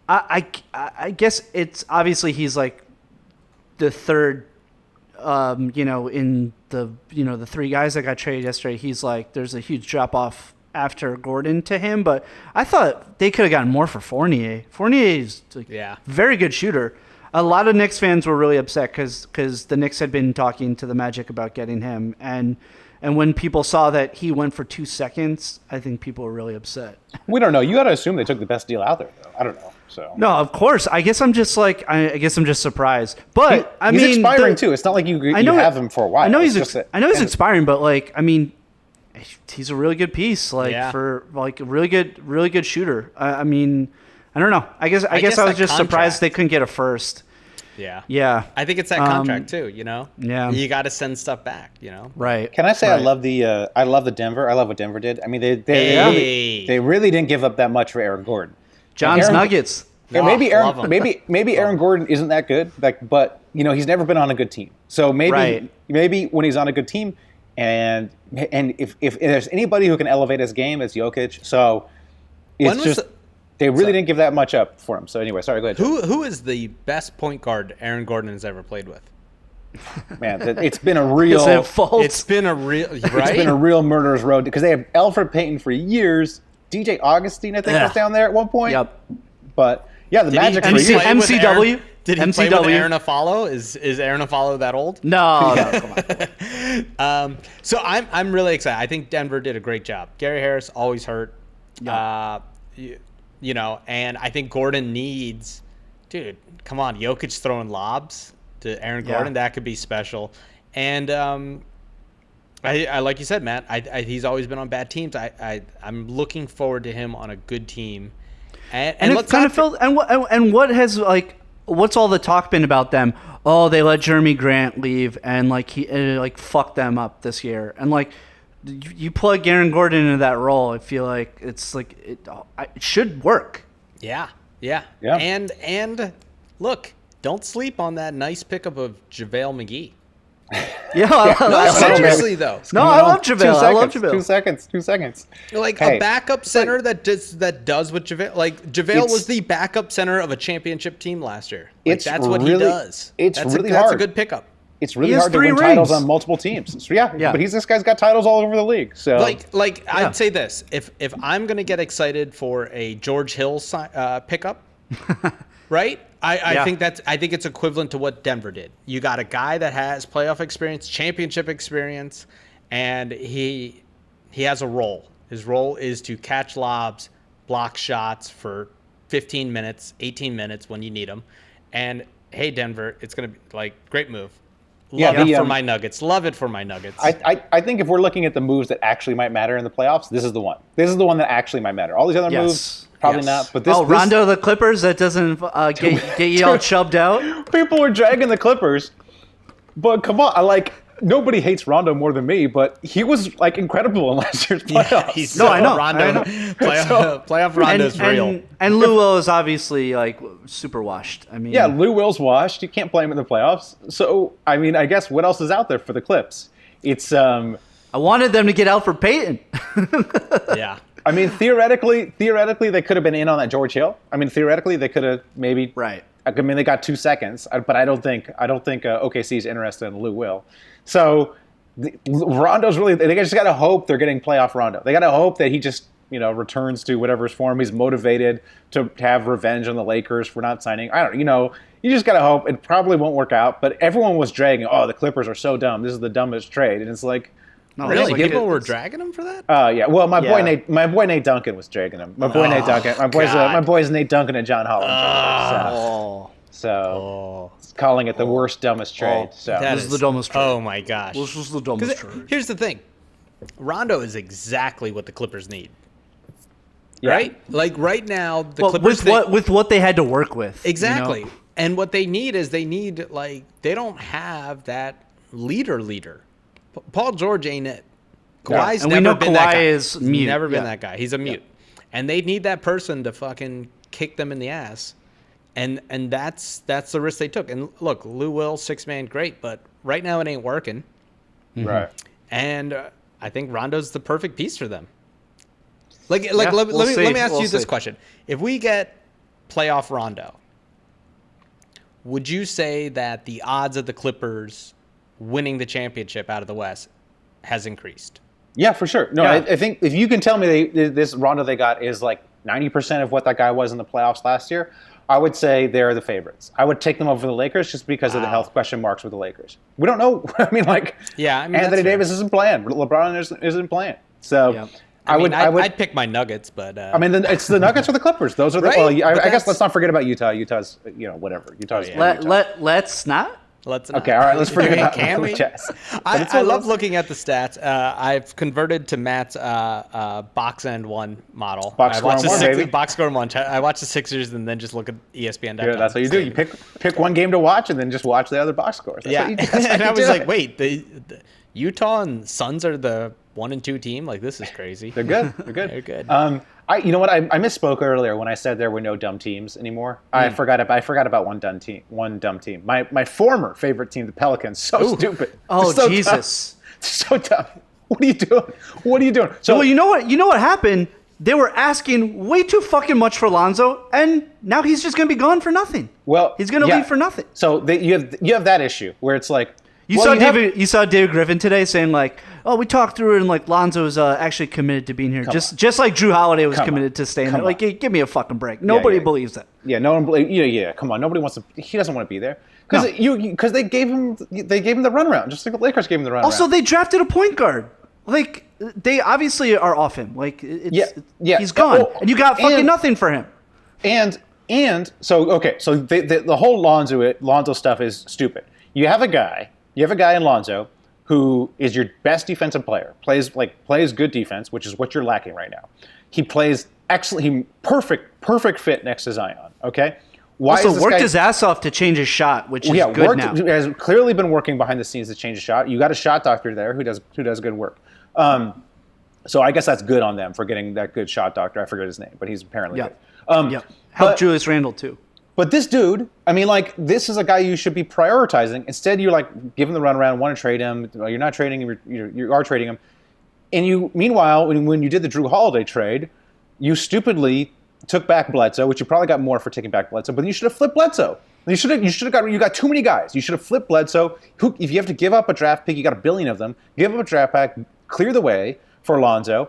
C: I guess it's obviously he's like the third, in the 3 guys that got traded yesterday. He's like, there's a huge drop off after Gordon to him, but I thought they could have gotten more for Fournier. Fournier is very good shooter. A lot of Knicks fans were really upset because the Knicks had been talking to the Magic about getting him, and when people saw that he went for 2 seconds, I think people were really upset.
A: We don't know. You got to assume they took the best deal out there, though. I don't know. So
C: No, of course. I guess I'm just surprised. But
A: he's expiring too. It's not like you have him for a while.
C: I know
A: It's
C: he's
A: just
C: he's expiring, but he's a really good piece.
B: Yeah.
C: For a really good shooter. I don't know. I guess I was
B: that
C: just surprised
B: contract.
C: they couldn't get a first.
B: Yeah.
C: Yeah.
B: I think it's that contract too,
C: Yeah.
B: You got to send stuff back,
C: Right.
A: Can I say
C: right.
A: I love the Denver? I love what Denver did. I mean,
B: Hey.
A: they really didn't give up that much for Aaron Gordon.
C: John's
A: Aaron-
C: Nuggets.
A: Yeah,
B: Oh,
A: maybe
B: love him.
A: maybe Aaron Gordon isn't that good, but he's never been on a good team. So maybe when he's on a good team, and if there's anybody who can elevate his game, it's Jokic. So
B: When
A: it's
B: was
A: just they really didn't give that much up for him. So anyway, sorry, go ahead.
B: Who is the best point guard Aaron Gordon has ever played with?
A: Man, it's been a real
C: Is it Fultz?
B: It's been a real right.
A: it's been a real murderer's road because they have Alfred Payton for years. DJ Augustine, I think, was down there at one point.
C: Yep.
A: But yeah, the Magic for
C: he
A: years.
C: play with MCW?
B: Did he play
C: MCW?
B: with Aaron Afalo? Is Aaron Afalo that old?
C: No, come on.
B: So I'm really excited. I think Denver did a great job. Gary Harris always hurt. And I think Gordon needs, dude, come on, Jokic throwing lobs to Aaron Gordon, that could be special. And I like you said, Matt, he's always been on bad teams. I'm looking forward to him on a good team. And
C: it kind of felt what's all the talk been about them? Oh, they let Jeremy Grant leave and he fucked them up this year. And you plug Aaron Gordon into that role, I feel like it's it should work.
B: Yeah. And look, don't sleep on that nice pickup of JaVale McGee.
C: Yeah,
B: No, seriously though.
C: No, I love JaVale. I love JaVale.
A: 2 seconds.
B: Like
A: Hey.
B: a backup center that does what JaVale. Like JaVale was the backup center of a championship team last year. Like, that's what he does.
A: It's
B: that's
A: really
B: That's a
A: hard.
B: good pickup.
A: It's really
C: He has
A: hard to
C: 3
A: win titles
C: rings.
A: on multiple teams. So,
C: Yeah.
A: but this guy's got titles all over the league. So
B: I'd say this: if I'm gonna get excited for a George Hill pickup, right? I think it's equivalent to what Denver did. You got a guy that has playoff experience, championship experience, and he has a role. His role is to catch lobs, block shots for 15 minutes, 18 minutes when you need them. And hey, Denver, it's going to be like great move. Love it for my Nuggets. Love it for my Nuggets.
A: I think if we're looking at the moves that actually might matter in the playoffs, this is the one. This is the one that actually might matter. All these other moves, probably not. But this,
C: Rondo the Clippers, that doesn't get you all chubbed out.
A: People were dragging the Clippers, but come on, nobody hates Rondo more than me, but he was like incredible in last year's playoffs.
C: I know.
B: Rondo, playoff Rondo's real.
C: And Lou Will is obviously like super washed. I mean,
A: Lou Will's washed. You can't play him in the playoffs. So I mean, I guess what else is out there for the Clips? It's
C: I wanted them to get Alfred Payton.
B: Yeah.
A: I mean, theoretically, they could have been in on that George Hill. I mean, theoretically, they could have maybe.
C: Right.
A: I mean, they got 2 seconds, but I don't think OKC is interested in Lou Will. So Rondo's really. They just got to hope they're getting playoff Rondo. They got to hope that he just returns to whatever his form. He's motivated to have revenge on the Lakers for not signing. I don't. You just got to hope. It probably won't work out. But everyone was dragging. Oh, the Clippers are so dumb. This is the dumbest trade. And it's like.
C: No,
B: really? People were dragging him for that?
A: Yeah. Well, my boy Nate Duncan was dragging him. My boy's Nate Duncan and John Holland. So calling it the worst, dumbest trade.
C: This is the dumbest trade.
B: Oh my gosh.
C: This is the dumbest trade.
B: Here's the thing. Rondo is exactly what the Clippers need.
A: Yeah.
B: Right? Like right now, the Clippers
C: with what they had to work with.
B: Exactly. And what they need is they don't have that leader. Paul George ain't it. Kawhi's never been that guy.
C: Is mute.
B: He's never been that guy. He's a mute. And they need that person to fucking kick them in the ass. And that's the risk they took. And look, Lou Will, 6-man, great, but right now it ain't working.
A: Right.
B: And I think Rondo's the perfect piece for them. Let me ask you this question. If we get playoff Rondo, would you say that the odds of the Clippers winning the championship out of the West has increased?
A: Yeah, for sure. No, I think if you can tell me this Rondo they got is like 90% of what that guy was in the playoffs last year, I would say they're the favorites. I would take them over the Lakers just because of the health question marks with the Lakers. We don't know. I mean, Anthony Davis isn't playing. LeBron isn't playing. So
B: I'd pick my Nuggets, but
A: it's the Nuggets or the Clippers. Those are the.
B: Right?
A: Well, I guess let's not forget about Utah. Utah's whatever. Utah's.
C: Let's not.
A: Okay, all right. Let's forget about
B: can we?
A: Chess.
B: I love looking at the stats. I've converted to Matt's box end one model.
A: Box score one, baby.
B: Box score one. I watch the Sixers and then just look at ESPN.com.
A: Yeah, that's what you do. You pick one game to watch and then just watch the other box scores. That's what you do.
B: And I was like, wait, the Utah and Suns are the 1 and 2 team? Like, this is crazy.
A: They're good. They're good. You know what? I misspoke earlier when I said there were no dumb teams anymore. I forgot about one dumb team. My former favorite team, the Pelicans. So stupid.
C: Oh,
A: so
C: Jesus.
A: Dumb. So dumb. What are you doing? So
C: well, you know what happened? They were asking way too fucking much for Lonzo, and now he's just going to be gone for nothing.
A: Well,
C: he's going to leave for nothing.
A: So you have that issue where it's like
C: you saw David Griffin today saying like, "Oh, we talked through it, and like Lonzo's actually committed to being here, just like Drew Holiday was committed to staying there." Like, give me a fucking break. Nobody believes that.
A: Yeah, no one believes. Yeah. Come on, nobody wants to. He doesn't want to be there because they gave him the runaround, just like the Lakers gave him the runaround.
C: Also, they drafted a point guard. Like, they obviously are off him. Like, he's gone, and you got fucking nothing for him.
A: And so the whole Lonzo stuff is stupid. You have a guy in Lonzo who is your best defensive player, plays good defense, which is what you're lacking right now. He plays excellent. He perfect fit next to Zion. Okay.
C: Worked his ass off to change his shot, which is good now.
A: Has clearly been working behind the scenes to change his shot. You got a shot doctor there who does good work. So I guess that's good on them for getting that good shot doctor. I forget his name, but he's apparently good.
C: Helped Julius Randle too.
A: But this dude, I mean, like, this is a guy you should be prioritizing. Instead, you're like giving the runaround, want to trade him. You're not trading him. You are trading him. And meanwhile, when you did the Drew Holiday trade, you stupidly took back Bledsoe, which you probably got more for taking back Bledsoe. But you should have flipped Bledsoe. You got too many guys. You should have flipped Bledsoe. If you have to give up a draft pick, you got a billion of them. Give up a draft pick, clear the way for Lonzo,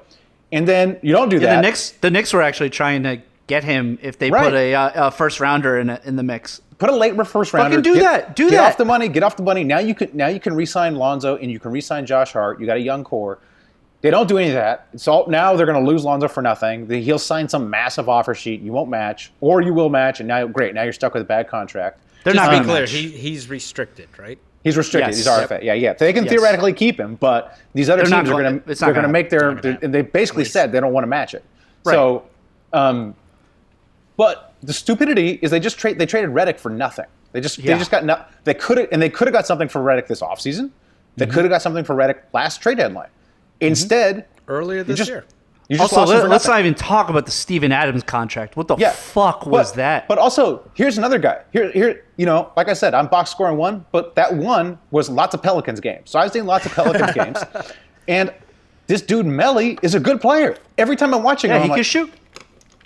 A: and then you don't do that.
C: The Knicks were actually trying to get him if they put a first rounder in the mix.
A: Put a late first rounder.
C: Fucking do that. Do
A: get
C: that.
A: off the money. Get off the money. Now you can re-sign Lonzo and you can re-sign Josh Hart. You got a young core. They don't do any of that. It's all now they're going to lose Lonzo for nothing. He'll sign some massive offer sheet. You won't match, or you will match, and now great. Now you're stuck with a bad contract.
C: They're
B: Just
C: not
B: to
C: going
B: be
C: to
B: clear,
C: match.
B: he's restricted, right?
A: He's restricted.
C: Yes.
A: He's RFA. Yeah. They can theoretically keep him, but these other
C: They're not
A: teams are
C: going-
A: going
C: it's
A: to
C: not
A: they're going to
C: gonna
A: make their.
B: It's not gonna
A: And they basically said they don't want to match it.
C: Right.
A: So, but the stupidity is they traded Redick for nothing. They just got no. They could have got something for Redick this offseason. They could have got something for Redick last trade deadline. Instead,
B: Earlier this year.
A: you just
C: Also,
A: lost him for
C: let's
A: nothing.
C: not even talk about the Steven Adams contract. What the fuck was that?
A: But also, here's another guy. Here, like I said, I'm box scoring one, but that one was lots of Pelicans games. So I was doing lots of Pelicans games, and this dude Melly is a good player. Every time I'm watching him,
C: he
A: I'm
C: can
A: like,
C: shoot.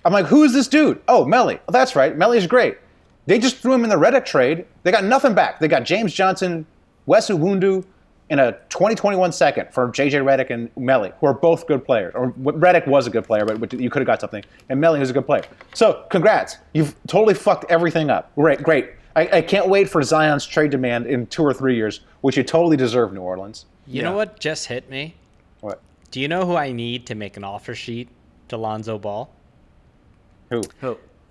A: I'm like, who is this dude? Oh, Melly. Oh, that's right. Melly's great. They just threw him in the Redick trade. They got nothing back. They got James Johnson, Wes Iwundu, and a 2021 second for JJ Redick and Melly, who are both good players. Or Redick was a good player, but you could have got something. And Melly was a good player. So congrats. You've totally fucked everything up. Great. I can't wait for Zion's trade demand in 2 or 3 years, which you totally deserve, New Orleans.
B: You know what just hit me?
A: What?
B: Do you know who I need to make an offer sheet to Lonzo Ball?
A: Who?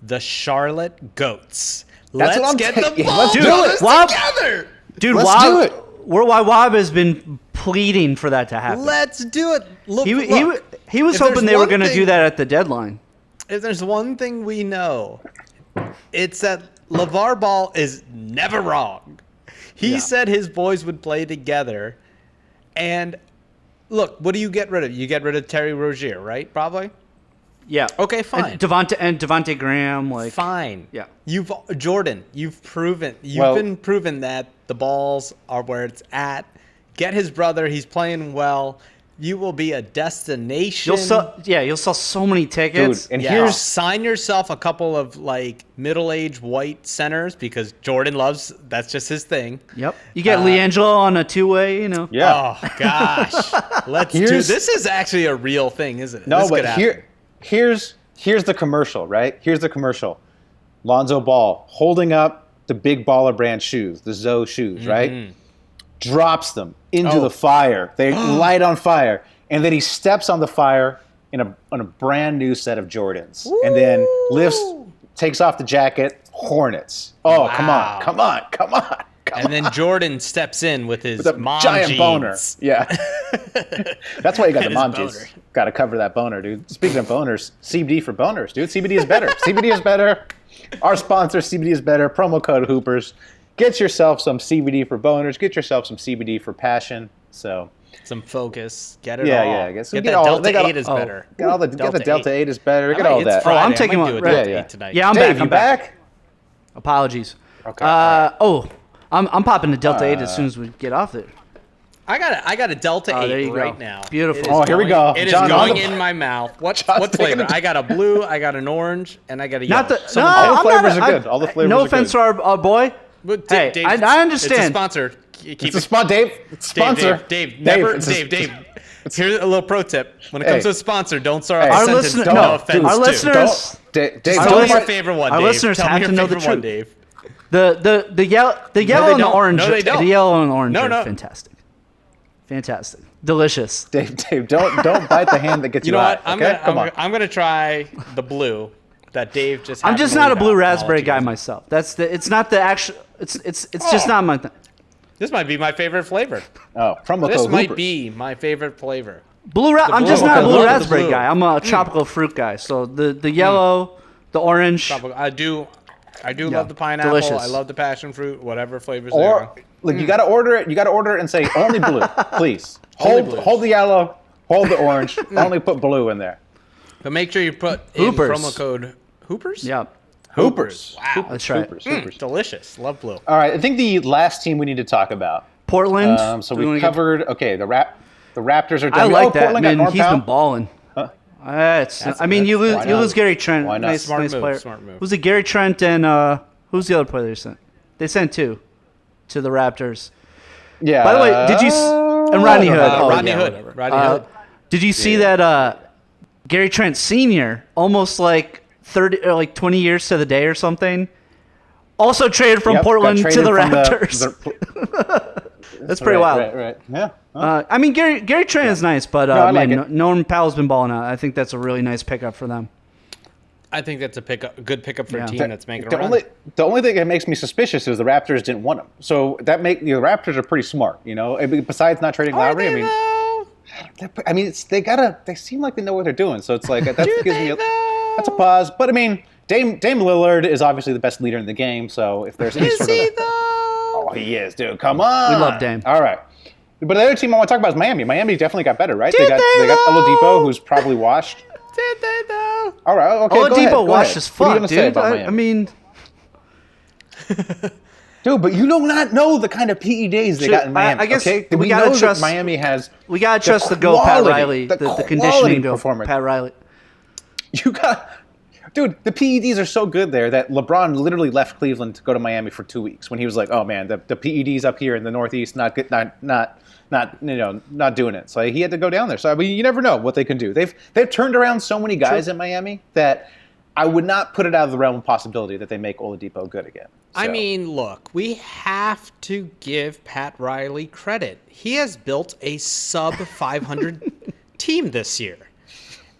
B: The Charlotte Goats.
A: That's
B: Let's
A: what I'm
B: get
A: saying.
B: the
A: Yeah,
B: ball
A: let's do
B: brothers
A: it.
C: Wob-
B: together.
C: Dude,
A: Let's
C: Wob,
A: do it.
C: Worldwide Wob has been pleading for that to happen.
B: Let's do it. Look,
C: He was
B: if
C: hoping
B: there's
C: they were
B: one
C: going to
B: thing-
C: do that at the deadline.
B: If there's one thing we know, it's that LeVar Ball is never wrong. He said his boys would play together. And look, what do you get rid of? You get rid of Terry Rozier, right? Probably?
C: Yeah.
B: Okay, fine.
C: And Devontae Graham, like
B: Fine.
C: Yeah.
B: You've been proven that the balls are where it's at. Get his brother. He's playing well. You will be a destination.
C: you'll sell so many tickets.
A: Dude, and
B: Yeah,
A: here's
B: sign yourself a couple of like middle-aged white centers because Jordan that's just his thing.
C: Yep. You get LiAngelo on a two-way,
A: yeah.
B: Oh gosh. Let's do this is actually a real thing, isn't it?
A: No,
B: This could
A: but
B: happen.
A: here's the commercial, right? Here's the commercial. Lonzo Ball holding up the big baller brand shoes, the Zoe shoes, right? Drops them into the fire. They light on fire, and then he steps on the fire on a brand new set of Jordans, and then takes off the jacket, Hornets. Oh,
B: Wow.
A: come on.
B: And then Jordan steps in with his
A: With a
B: mom
A: giant
B: jeans.
A: boner. Yeah. That's why you got the
B: His
A: mom
B: boner.
A: jeans. Got to cover that boner, dude. Speaking of boners, CBD for boners, dude. CBD is better. CBD is better. Our sponsor, CBD is better. Promo code Hoopers. Get yourself some CBD for boners. Get yourself some CBD for passion. So,
B: Some focus. Get it
A: yeah,
B: all.
A: I guess.
B: Get
A: Get
B: that
A: all-
B: Delta
A: they got-
B: 8 is better.
A: get all the Delta 8 is better. Get all
B: It's
A: that.
B: Friday.
C: I'm
B: I
C: taking
B: might
C: one-
B: do a
C: right.
B: Delta
A: Yeah.
B: 8 tonight.
C: Yeah, I'm
A: Dave,
C: back.
A: you
C: I'm back.
A: back?
C: Apologies.
A: Okay.
C: I'm popping the Delta 8 as soon as we get off there.
B: I got a Delta 8
C: there you
B: right
C: go.
B: now.
C: Beautiful.
B: It is
A: Oh, here we go.
B: It is
A: John on
B: going
A: the-
B: in my mouth. What
A: John's
B: flavor?
A: taking a-
B: I got a blue, I got an orange, and I got a yellow.
C: Not the
B: Someone-
A: all the
C: I'm
A: flavors
C: not-
A: are good. All the flavors
C: No
A: are
C: offense
A: good.
C: to our boy.
B: But
C: Hey,
B: Dave,
C: I
B: It's a
C: understand.
B: sponsor. Keep
A: It's a
B: it-
A: sponsor, Dave. It's sponsor.
B: Dave, never,
A: it's a-
B: Dave. Here's a little pro tip. When it comes
A: Hey.
B: to a sponsor, don't start
A: Hey.
B: a
A: Our
B: sentence.
C: listener-
B: no
C: no,
B: offense
C: our
B: to.
C: listeners-
A: Dave,
B: Just
C: Our
B: tell me
C: listener-
B: your favorite one,
C: our
B: Dave.
C: listeners
B: Tell
C: have
B: me your
C: to know the
B: favorite one,
C: truth.
B: Dave.
C: The yellow and the
B: don't.
C: orange.
B: No, they don't.
C: The yellow and orange
B: No,
C: are
B: no.
C: fantastic, delicious.
A: Dave, don't bite the hand that gets
B: You
A: you
B: know
A: out.
B: what?
A: Okay, come on.
B: I'm gonna try the blue that Dave just.
C: I'm
B: had
C: just
B: to
C: not a
B: leave
C: blue
B: out.
C: raspberry guy
B: Apologies.
C: myself. It's not the actual. It's just not my thing.
B: This might be my favorite flavor.
A: Oh, promo
B: This
A: code
B: might
A: Hoopers.
B: be my favorite flavor.
C: I'm
B: blue-
C: just not a
B: okay,
C: blue
B: love the
C: raspberry
B: blue.
C: guy. I'm a tropical fruit guy. So the yellow, the orange.
B: I do
C: Yeah,
B: love the pineapple.
C: delicious.
B: I love the passion fruit. Whatever flavors they
A: Or
B: are.
A: look, you got to order it. You got to order it and say only blue, please.
B: Only
A: Hold
B: blue.
A: the yellow, hold the orange. Only put blue in there.
B: But make sure you put in
C: Hoopers.
B: promo code Hoopers.
C: Yeah,
A: Hoopers.
B: Wow.
C: that's right.
A: Hoopers.
B: Delicious. Love blue.
A: All right, I think the last team we need to talk about.
C: Portland.
A: So
C: Do you
A: we
C: wanna get-
A: covered. Okay, the Raptors are done.
C: I like
A: oh,
C: that
A: Portland got
C: man.
A: Norm
C: He's
A: Powell?
C: been balling. I mean, you
A: why not?
C: lose Gary Trent.
A: Why not?
C: Nice,
B: Smart
C: nice
B: move,
C: player.
B: smart move.
C: Was it Gary Trent and who's the other player they sent? They sent two to the Raptors.
A: Yeah.
C: By the way, did you and Rodney Hood? Oh,
B: Rodney
C: yeah,
B: Hood.
C: whatever.
B: Rodney Hood.
C: Did you see that Gary Trent Sr. almost like 30 or like 20 years to the day or something Also traded from
A: Yep, got
C: Portland to
A: traded
C: the
A: from
C: Raptors. That's pretty wild.
A: Right. Yeah. Huh?
C: I mean, Gary Trent is nice, but
A: I like
C: man,
A: it.
C: Norman Powell's been balling out. I think that's a really nice pickup for them.
B: I think that's a good pickup for
C: Yeah.
B: a team that's making a
A: The
B: run.
A: only thing that makes me suspicious is the Raptors didn't want him. So the Raptors are pretty smart, you know. I mean, besides not trading
B: Are
A: Lowry,
B: they,
A: I mean,
B: though?
A: they seem like they know what they're doing. So it's like that gives me
B: though?
A: that's a pause. But I mean, Dame Lillard is obviously the best leader in the game. So if there's any
B: Is
A: sort of
B: he though?
A: oh, he is, dude. Come on.
C: We love Dame.
A: All right. But the other team I want to talk about is Miami. Miami definitely got better, right?
C: Did
A: they
C: they,
A: got
C: though?
A: Oladipo, who's probably washed.
B: Did they though?
A: All right. Okay. Go ahead.
C: Oladipo washed
A: ahead.
C: as
A: What are you
C: fuck,
A: gonna say
C: dude.
A: about
C: I
A: Miami?
C: mean,
A: Dude, but you do not know the kind of PEDs they
C: Should-
A: got in Miami.
C: I guess
A: okay?
C: we
A: know
C: gotta
A: that
C: trust-
A: Miami has.
C: we gotta trust the go Pat
A: quality,
C: Riley, the
A: quality
C: conditioning go
A: performance.
C: Pat Riley.
A: You got, dude. The PEDs are so good there that LeBron literally left Cleveland to go to Miami for 2 weeks when he was like, "Oh man, the PEDs up here in the Northeast not good, not doing it." So he had to go down there. So I mean, you never know what they can do. They've turned around so many guys in Miami that I would not put it out of the realm of possibility that they make Oladipo good again.
B: I
A: So.
B: mean, look, we have to give Pat Riley credit. He has built a sub 500 team this year.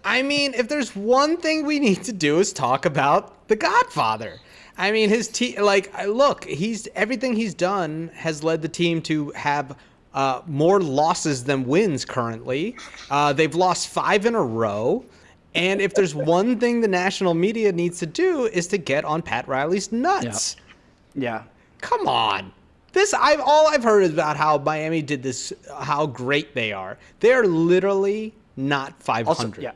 B: I mean, if there's one thing we need to do is talk about the Godfather. I mean, his team, look, everything he's done has led the team to have more losses than wins currently. They've lost 5 in a row. And if there's one thing the national media needs to do is to get on Pat Riley's nuts.
C: Yeah.
B: Come on. All I've heard is about how Miami did this, how great they are. They're literally not 500.
C: Also, yeah.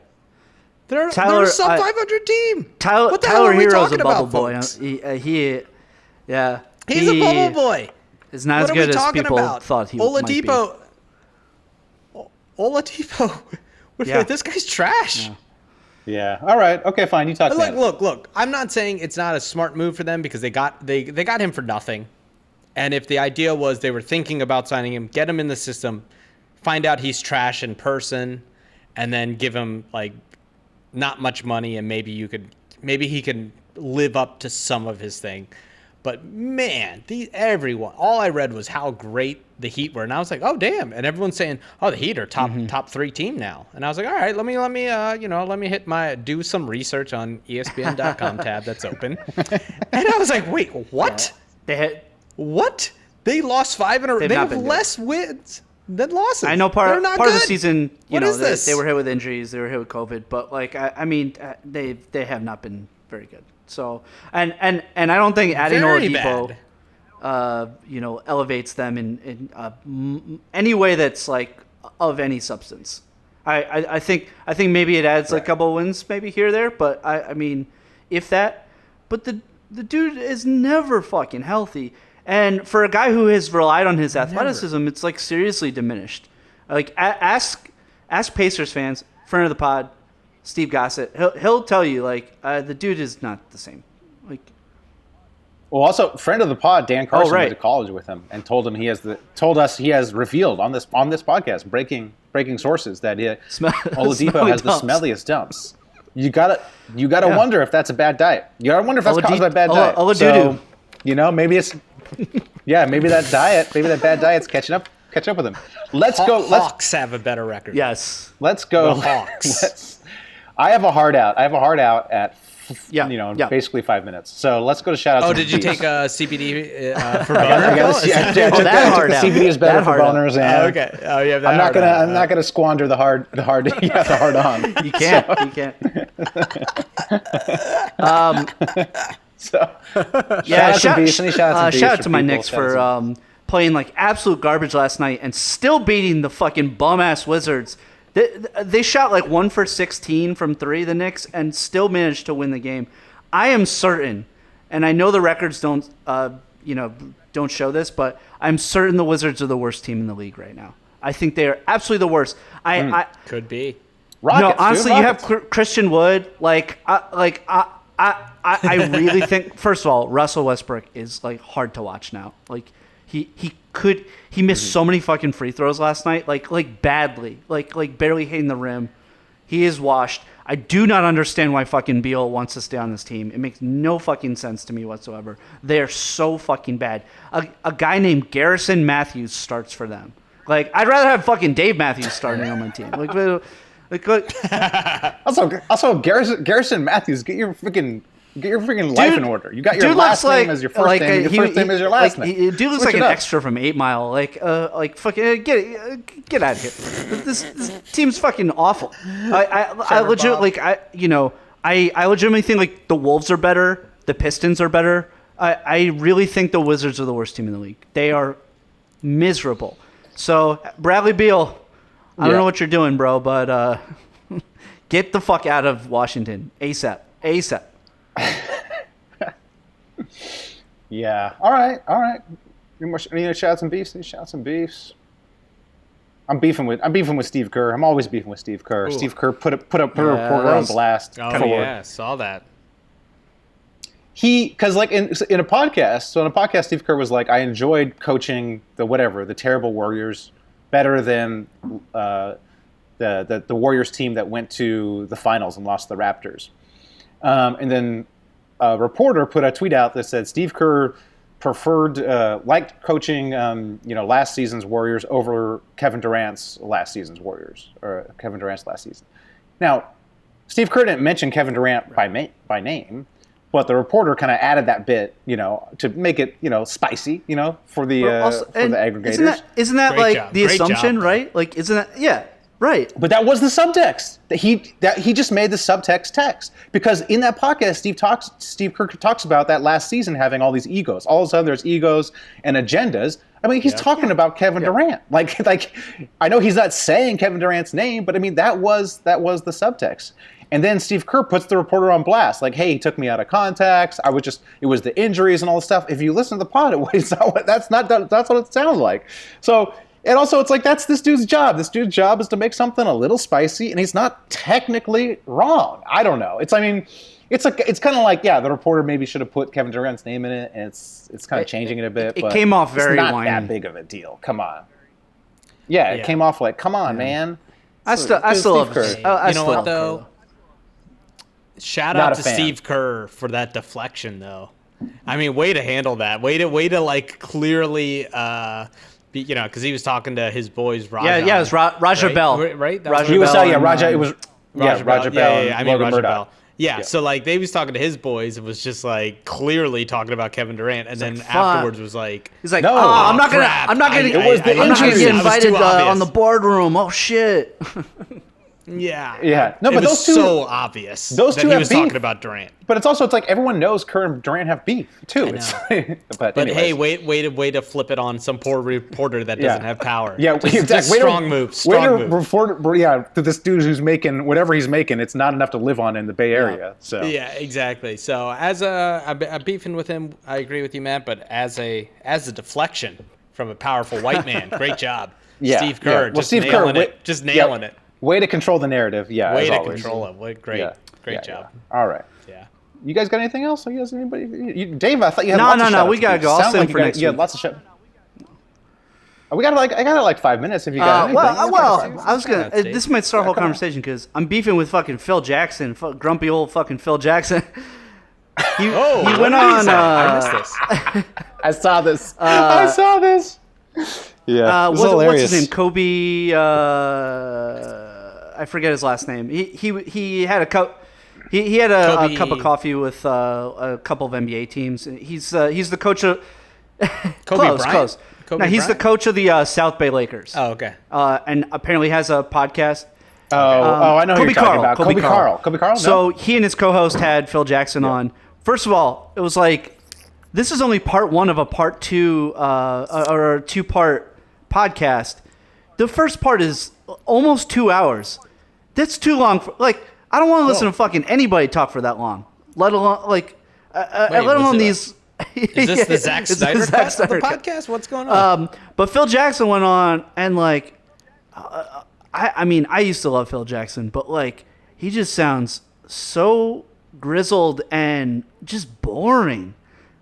B: They're
C: Tyler,
B: a sub 500 team.
C: Tyler,
B: What the hell
C: Tyler
B: are we
C: Hero's a
B: talking
C: bubble
B: about,
C: boy.
B: folks?
C: He's
B: He's a bubble boy.
C: Is not
B: What
C: as
B: are we
C: good as
B: talking
C: people
B: about?
C: thought he might be.
B: Oladipo.
C: Yeah.
B: This guy's trash.
C: Yeah.
A: Yeah. All right. Okay. Fine. You talk.
B: Look. I'm not saying it's not a smart move for them because they got him for nothing. And if the idea was they were thinking about signing him, get him in the system, find out he's trash in person, and then give him like not much money, and maybe he can live up to some of his thing. But man, everyone, all I read was how great the Heat were, and I was like, oh damn! And everyone's saying, oh, the Heat are top 3 team now, and I was like, all right, let me do some research on ESPN.com tab that's open, and I was like, wait, what? What? They lost 5 in a row. They have less wins than losses.
C: I know part of the season,
B: What is this?
C: they were hit with injuries, they were hit with COVID, but like I mean, they have not been very good. So and I don't think adding
B: Very
C: Oladipo, elevates them in any way that's like of any substance. I think maybe it adds like a couple of wins maybe here or there, but I mean, if that, but the dude is never fucking healthy. And for a guy who has relied on his athleticism, it's like seriously diminished. Like ask Pacers fans, friend of the pod, Steve Gossett. He'll tell you like the dude is not the same. Like,
A: Well, also friend of the pod, Dan Carson,
C: right.
A: went to college with him and told us he has revealed on this podcast, breaking sources that Oladipo has the smelliest dumps. You gotta wonder if that's a bad diet. You gotta wonder if that's caused by a bad diet. So, maybe it's maybe that bad diet's catching up with him.
B: Hawks have a better record.
C: yes.
A: Let's go.
B: The Hawks.
A: I have a hard out. At basically 5 minutes. So let's go to shout outs.
B: Oh, did you take a CBD for
A: I
B: boner?
A: took
C: that hard out.
A: CBD is better
C: That
A: for
C: hard out.
A: boners, and
B: Okay. Oh, yeah.
A: I'm not gonna squander the hard on.
C: You can't. You can't.
A: So
C: shout out to my Knicks for playing like absolute garbage last night and still beating the fucking bum ass Wizards. They shot like 1 for 16 from 3, the Knicks, and still managed to win the game. I am certain, and I know the records don't show this, but I'm certain the Wizards are the worst team in the league right now. I think they are absolutely the worst.
B: Could be.
A: Rockets,
C: honestly,
A: dude,
C: you have Christian Wood. I really think, first of all, Russell Westbrook is like hard to watch now. Like he missed so many fucking free throws last night, like badly, like barely hitting the rim. He is washed. I do not understand why fucking Beal wants to stay on this team. It makes no fucking sense to me whatsoever. They are so fucking bad. A guy named Garrison Matthews starts for them. Like, I'd rather have fucking Dave Matthews starting on my team.
A: Also, Garrison Matthews, get your freaking life in order. You got your last name as your first name. Your first name as your last name.
C: Dude looks like an extra from 8 Mile. Like fucking get out of here. This team's fucking awful. I legitimately think like the Wolves are better. The Pistons are better. I really think the Wizards are the worst team in the league. They are miserable. So Bradley Beal, I don't know what you're doing, bro, but get the fuck out of Washington ASAP.
A: Yeah. All right. Any shouts and beefs? I'm beefing with Steve Kerr. I'm always beefing with Steve Kerr.
B: Ooh.
A: Steve Kerr put a reporter on blast.
B: Oh yeah, saw that.
A: Because like in a podcast, Steve Kerr was like, I enjoyed coaching the terrible Warriors better than the Warriors team that went to the finals and lost to the Raptors. And then a reporter put a tweet out that said Steve Kerr liked coaching last season's Warriors over Kevin Durant's last season. Now, Steve Kerr didn't mention Kevin Durant by name. But the reporter kind of added that bit, to make it, spicy, for the aggregators.
C: Isn't that
B: Great
C: like
B: job.
C: the
B: Great
C: assumption,
B: job,
C: right? Like, isn't that, yeah, right.
A: But that was the subtext. That he just made the subtext text, because in that podcast, Steve Kerr talks about that last season having all these egos. All of a sudden, there's egos and agendas. I mean, he's talking about Kevin Durant. Like I know he's not saying Kevin Durant's name, but I mean that was the subtext. And then Steve Kerr puts the reporter on blast, like, "Hey, he took me out of context. It was the injuries and all this stuff." If you listen to the pod, that's what it sounds like. So, and also, it's like that's this dude's job. This dude's job is to make something a little spicy, and he's not technically wrong. I don't know. It's kind of like, the reporter maybe should have put Kevin Durant's name in it, and it's kind of changing it a bit.
C: It
A: but
C: came off very
A: it's not
C: whiny.
A: that big of a deal. Come on. Yeah, it came off like, come on, man.
C: I still love
A: Kerr.
B: You know what though? Shout
A: Not
B: out
A: a
B: to
A: fan.
B: Steve Kerr for that deflection, though. I mean, way to handle that. Way to like clearly, because he was talking to his boys. Raja,
C: Yeah, it was Raja
B: right?
C: Bell.
B: Right? That
C: Raja
A: He was
C: Bell
A: saying,
C: and,
A: Raja. It was Raja Bell.
B: Yeah, I
A: and
B: mean
A: Logan
B: Raja
A: Murdoch.
B: Bell. Yeah, so like they was talking to his boys. It was just like clearly talking about Kevin Durant, and then
C: like, fuck.
B: afterwards was like,
C: He's like,
A: No.
C: I'm not
B: crap.
C: gonna
A: It was the
C: I'm not gonna
A: injuries.
C: get
A: That
B: was too
C: invited
B: obvious.
C: on the boardroom. Oh shit.
B: yeah.
A: No,
B: It
A: but
B: was
A: those two-
B: so obvious.
A: those
B: that
A: two
B: he
A: have
B: was
A: beef.
B: talking about Durant.
A: But it's like everyone knows Kerr and Durant have beef too.
B: know.
A: But
B: But
A: anyways.
B: hey, way to flip it on some poor reporter that doesn't have power.
A: Yeah,
B: just,
A: exactly.
B: just strong move.
A: To this dude who's making whatever he's making, it's not enough to live on in the Bay Area. So
B: Yeah, exactly. So I'm beefing with him. I agree with you, Matt. But as a deflection from a powerful white man, great job,
A: Yeah,
B: Steve Kerr.
A: yeah. Well,
B: Just
A: Steve
B: nailing
A: Kerr,
B: it. Just nailing it.
A: way to control the narrative. Yeah,
B: Way
A: as
B: to
A: always.
B: control it. Great
A: Yeah.
B: job.
A: Yeah. All right.
B: Yeah.
A: You guys got anything else? You guys anybody? Dave, I thought you had
C: No,
A: lots
C: no,
A: of
C: no,
A: shout-outs
C: we gotta
A: to do.
C: go. I'll
A: Sounds
C: save
A: like
C: them for next
A: you had
C: week.
A: lots of shout. I got like 5 minutes if you got anything.
C: I was gonna.
B: Steve.
C: This might start a whole conversation because I'm beefing with fucking Phil Jackson, grumpy old fucking Phil Jackson. He
B: what
C: went
B: did he
C: on.
B: say? I missed this.
A: I saw this. I saw this. Yeah, it was
C: what's
A: hilarious.
C: his name? Kobe. I forget his last name. He had a cup. He had a
B: Kobe.
C: cup of coffee with a couple of NBA teams. He's the coach of.
B: Kobe Bryant?
C: Close.
B: Kobe
C: No, he's the
B: Bryant?
C: coach of the South Bay Lakers.
B: Oh, okay.
C: And apparently has a podcast.
A: I know who you're talking about. Kobe Carl. Kobe Carl? No?
C: So he and his co-host had Phil Jackson on. First of all, it was like, this is only part one of a part two or a two-part podcast. The first part is almost 2 hours. That's too long. I don't want to listen to fucking anybody talk for that long. Let alone let alone these.
B: Is this the Zack
C: It's
B: Snyder
C: Zack
B: cut of the
C: Snyder cut.
B: podcast? What's going on?
C: But Phil Jackson went on and I mean, I used to love Phil Jackson, but he just sounds so grizzled and just boring.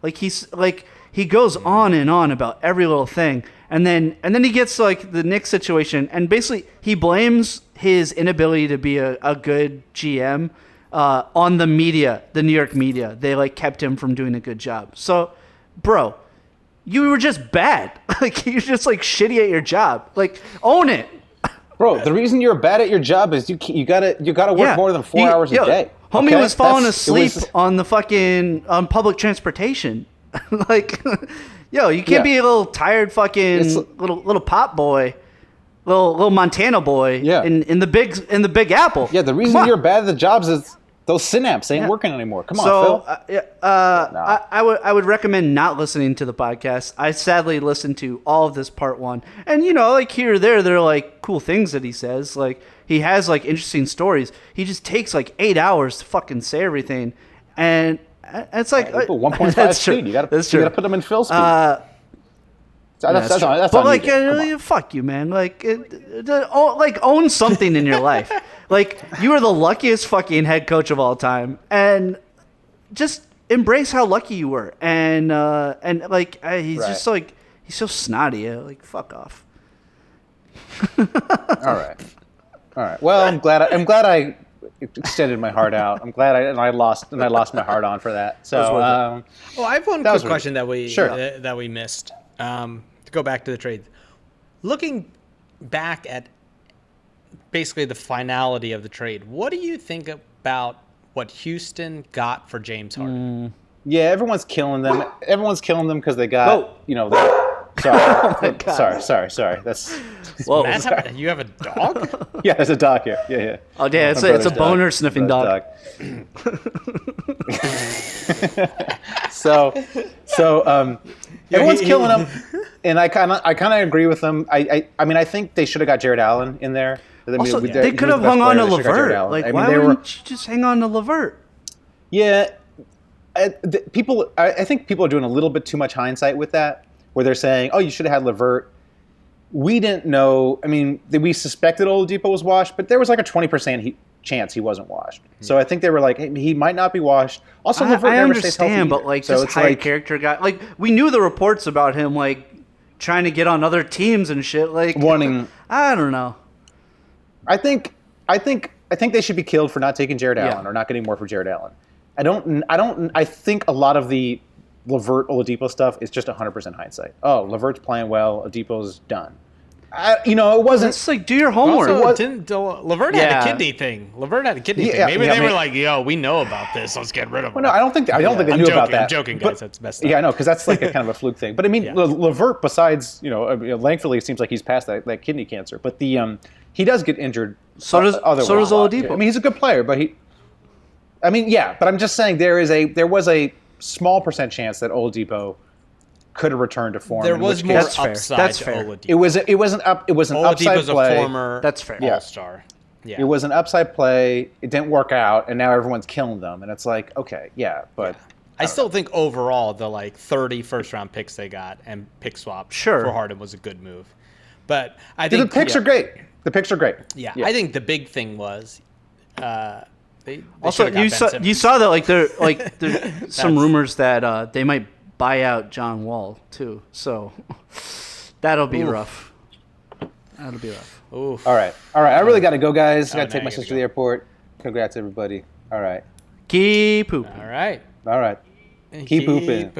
C: He goes on and on about every little thing, And then he gets like the Knicks situation, and basically he blames his inability to be a good GM on the media, the New York media. They like kept him from doing a good job. So, bro, you were just bad. Like you're just like shitty at your job. Like own it.
A: Bro, the reason you're bad at your job is you gotta work more than 4 hours a day.
C: Homie
A: okay?
C: was falling asleep on the fucking public transportation. Like, yo, you can't be a little tired fucking little pop boy, little Montana boy in the big apple.
A: Yeah, the reason you're bad at the jobs is those synapses ain't working anymore. Come on, Phil.
C: I would recommend not listening to the podcast. I sadly listened to all of this part one, and like here or there are like cool things that he says. Like he has like interesting stories. He just takes like 8 hours to fucking say everything, and it's like
A: 1.5 speed. You gotta put them in Phil speed. That's
C: but like, fuck you, man. Like, own something in your life. Like, you are the luckiest fucking head coach of all time, and just embrace how lucky you were. And like, he's just like, he's so snotty. Like, fuck off.
A: All right. Well, I'm glad I extended my heart out. I'm glad I lost my heart on for that. So,
B: I have one quick question that we missed. To go back to the trade, looking back at basically the finality of the trade, what do you think about what Houston got for James Harden?
A: Yeah, everyone's killing them. Everyone's killing them because they got Sorry. That's
B: Matt, you have a dog?
A: Yeah, there's a dog here. Yeah.
C: Oh, yeah, it's a boner sniffing dog.
A: So everyone's killing them, and I kind of agree with them. I mean, I think they should have got Jared Allen in there.
C: Also, they could have hung on to LeVert. Like, why wouldn't you just hang on to LeVert? Yeah,
A: I think people are doing a little bit too much hindsight with that, where they're saying, "Oh, you should have had LeVert." We didn't know. I mean, we suspected Oladipo was washed, but there was like a 20% chance he wasn't washed. So I think they were like, hey, he might not be washed. Also, LeVert never stays healthy.
C: I understand, but like this high character guy, like we knew the reports about him, like trying to get on other teams and shit. Like
A: wanting,
C: I don't know.
A: I think they should be killed for not taking Jared Allen or not getting more for Jared Allen. I think a lot of the LeVert Oladipo stuff is just 100% hindsight. Oh, LeVert's playing well. Oladipo's done. It wasn't.
C: It's like, do your homework.
B: LeVert had a kidney thing. LeVert had a kidney thing. Maybe they were like, "Yo, we know about this. Let's get rid of him."
A: Well, no, I don't think they knew about that.
B: I'm joking, guys. That's messed up.
A: Yeah, I know, because that's like a kind of a fluke thing. But I mean, LeVert, besides thankfully, it seems like he's past that kidney cancer. But he does get injured.
C: So does Oladipo.
A: I mean, he's a good player, but But I'm just saying there was a small percent chance that Oladipo could have returned to form.
B: There was more upside. That's fair.
A: Oladipo. It was an upside play.
B: A former
C: That's fair.
B: All-star. Yeah.
A: It was an upside play. It didn't work out, and now everyone's killing them. And it's like, okay, but
B: I still think overall the 30 first-round picks they got and pick swap for Harden was a good move. But I think
A: the picks are great. The picks are great.
B: Yeah, I think the big thing was. They
C: also, you saw that there's some rumors that they might buy out John Wall too. So that'll be rough. That'll be rough.
B: Oof.
A: All right. I really got to go, guys. Got to take my sister to the airport. Congrats, everybody. All right.
C: Keep pooping.
B: All right.
A: Keep pooping.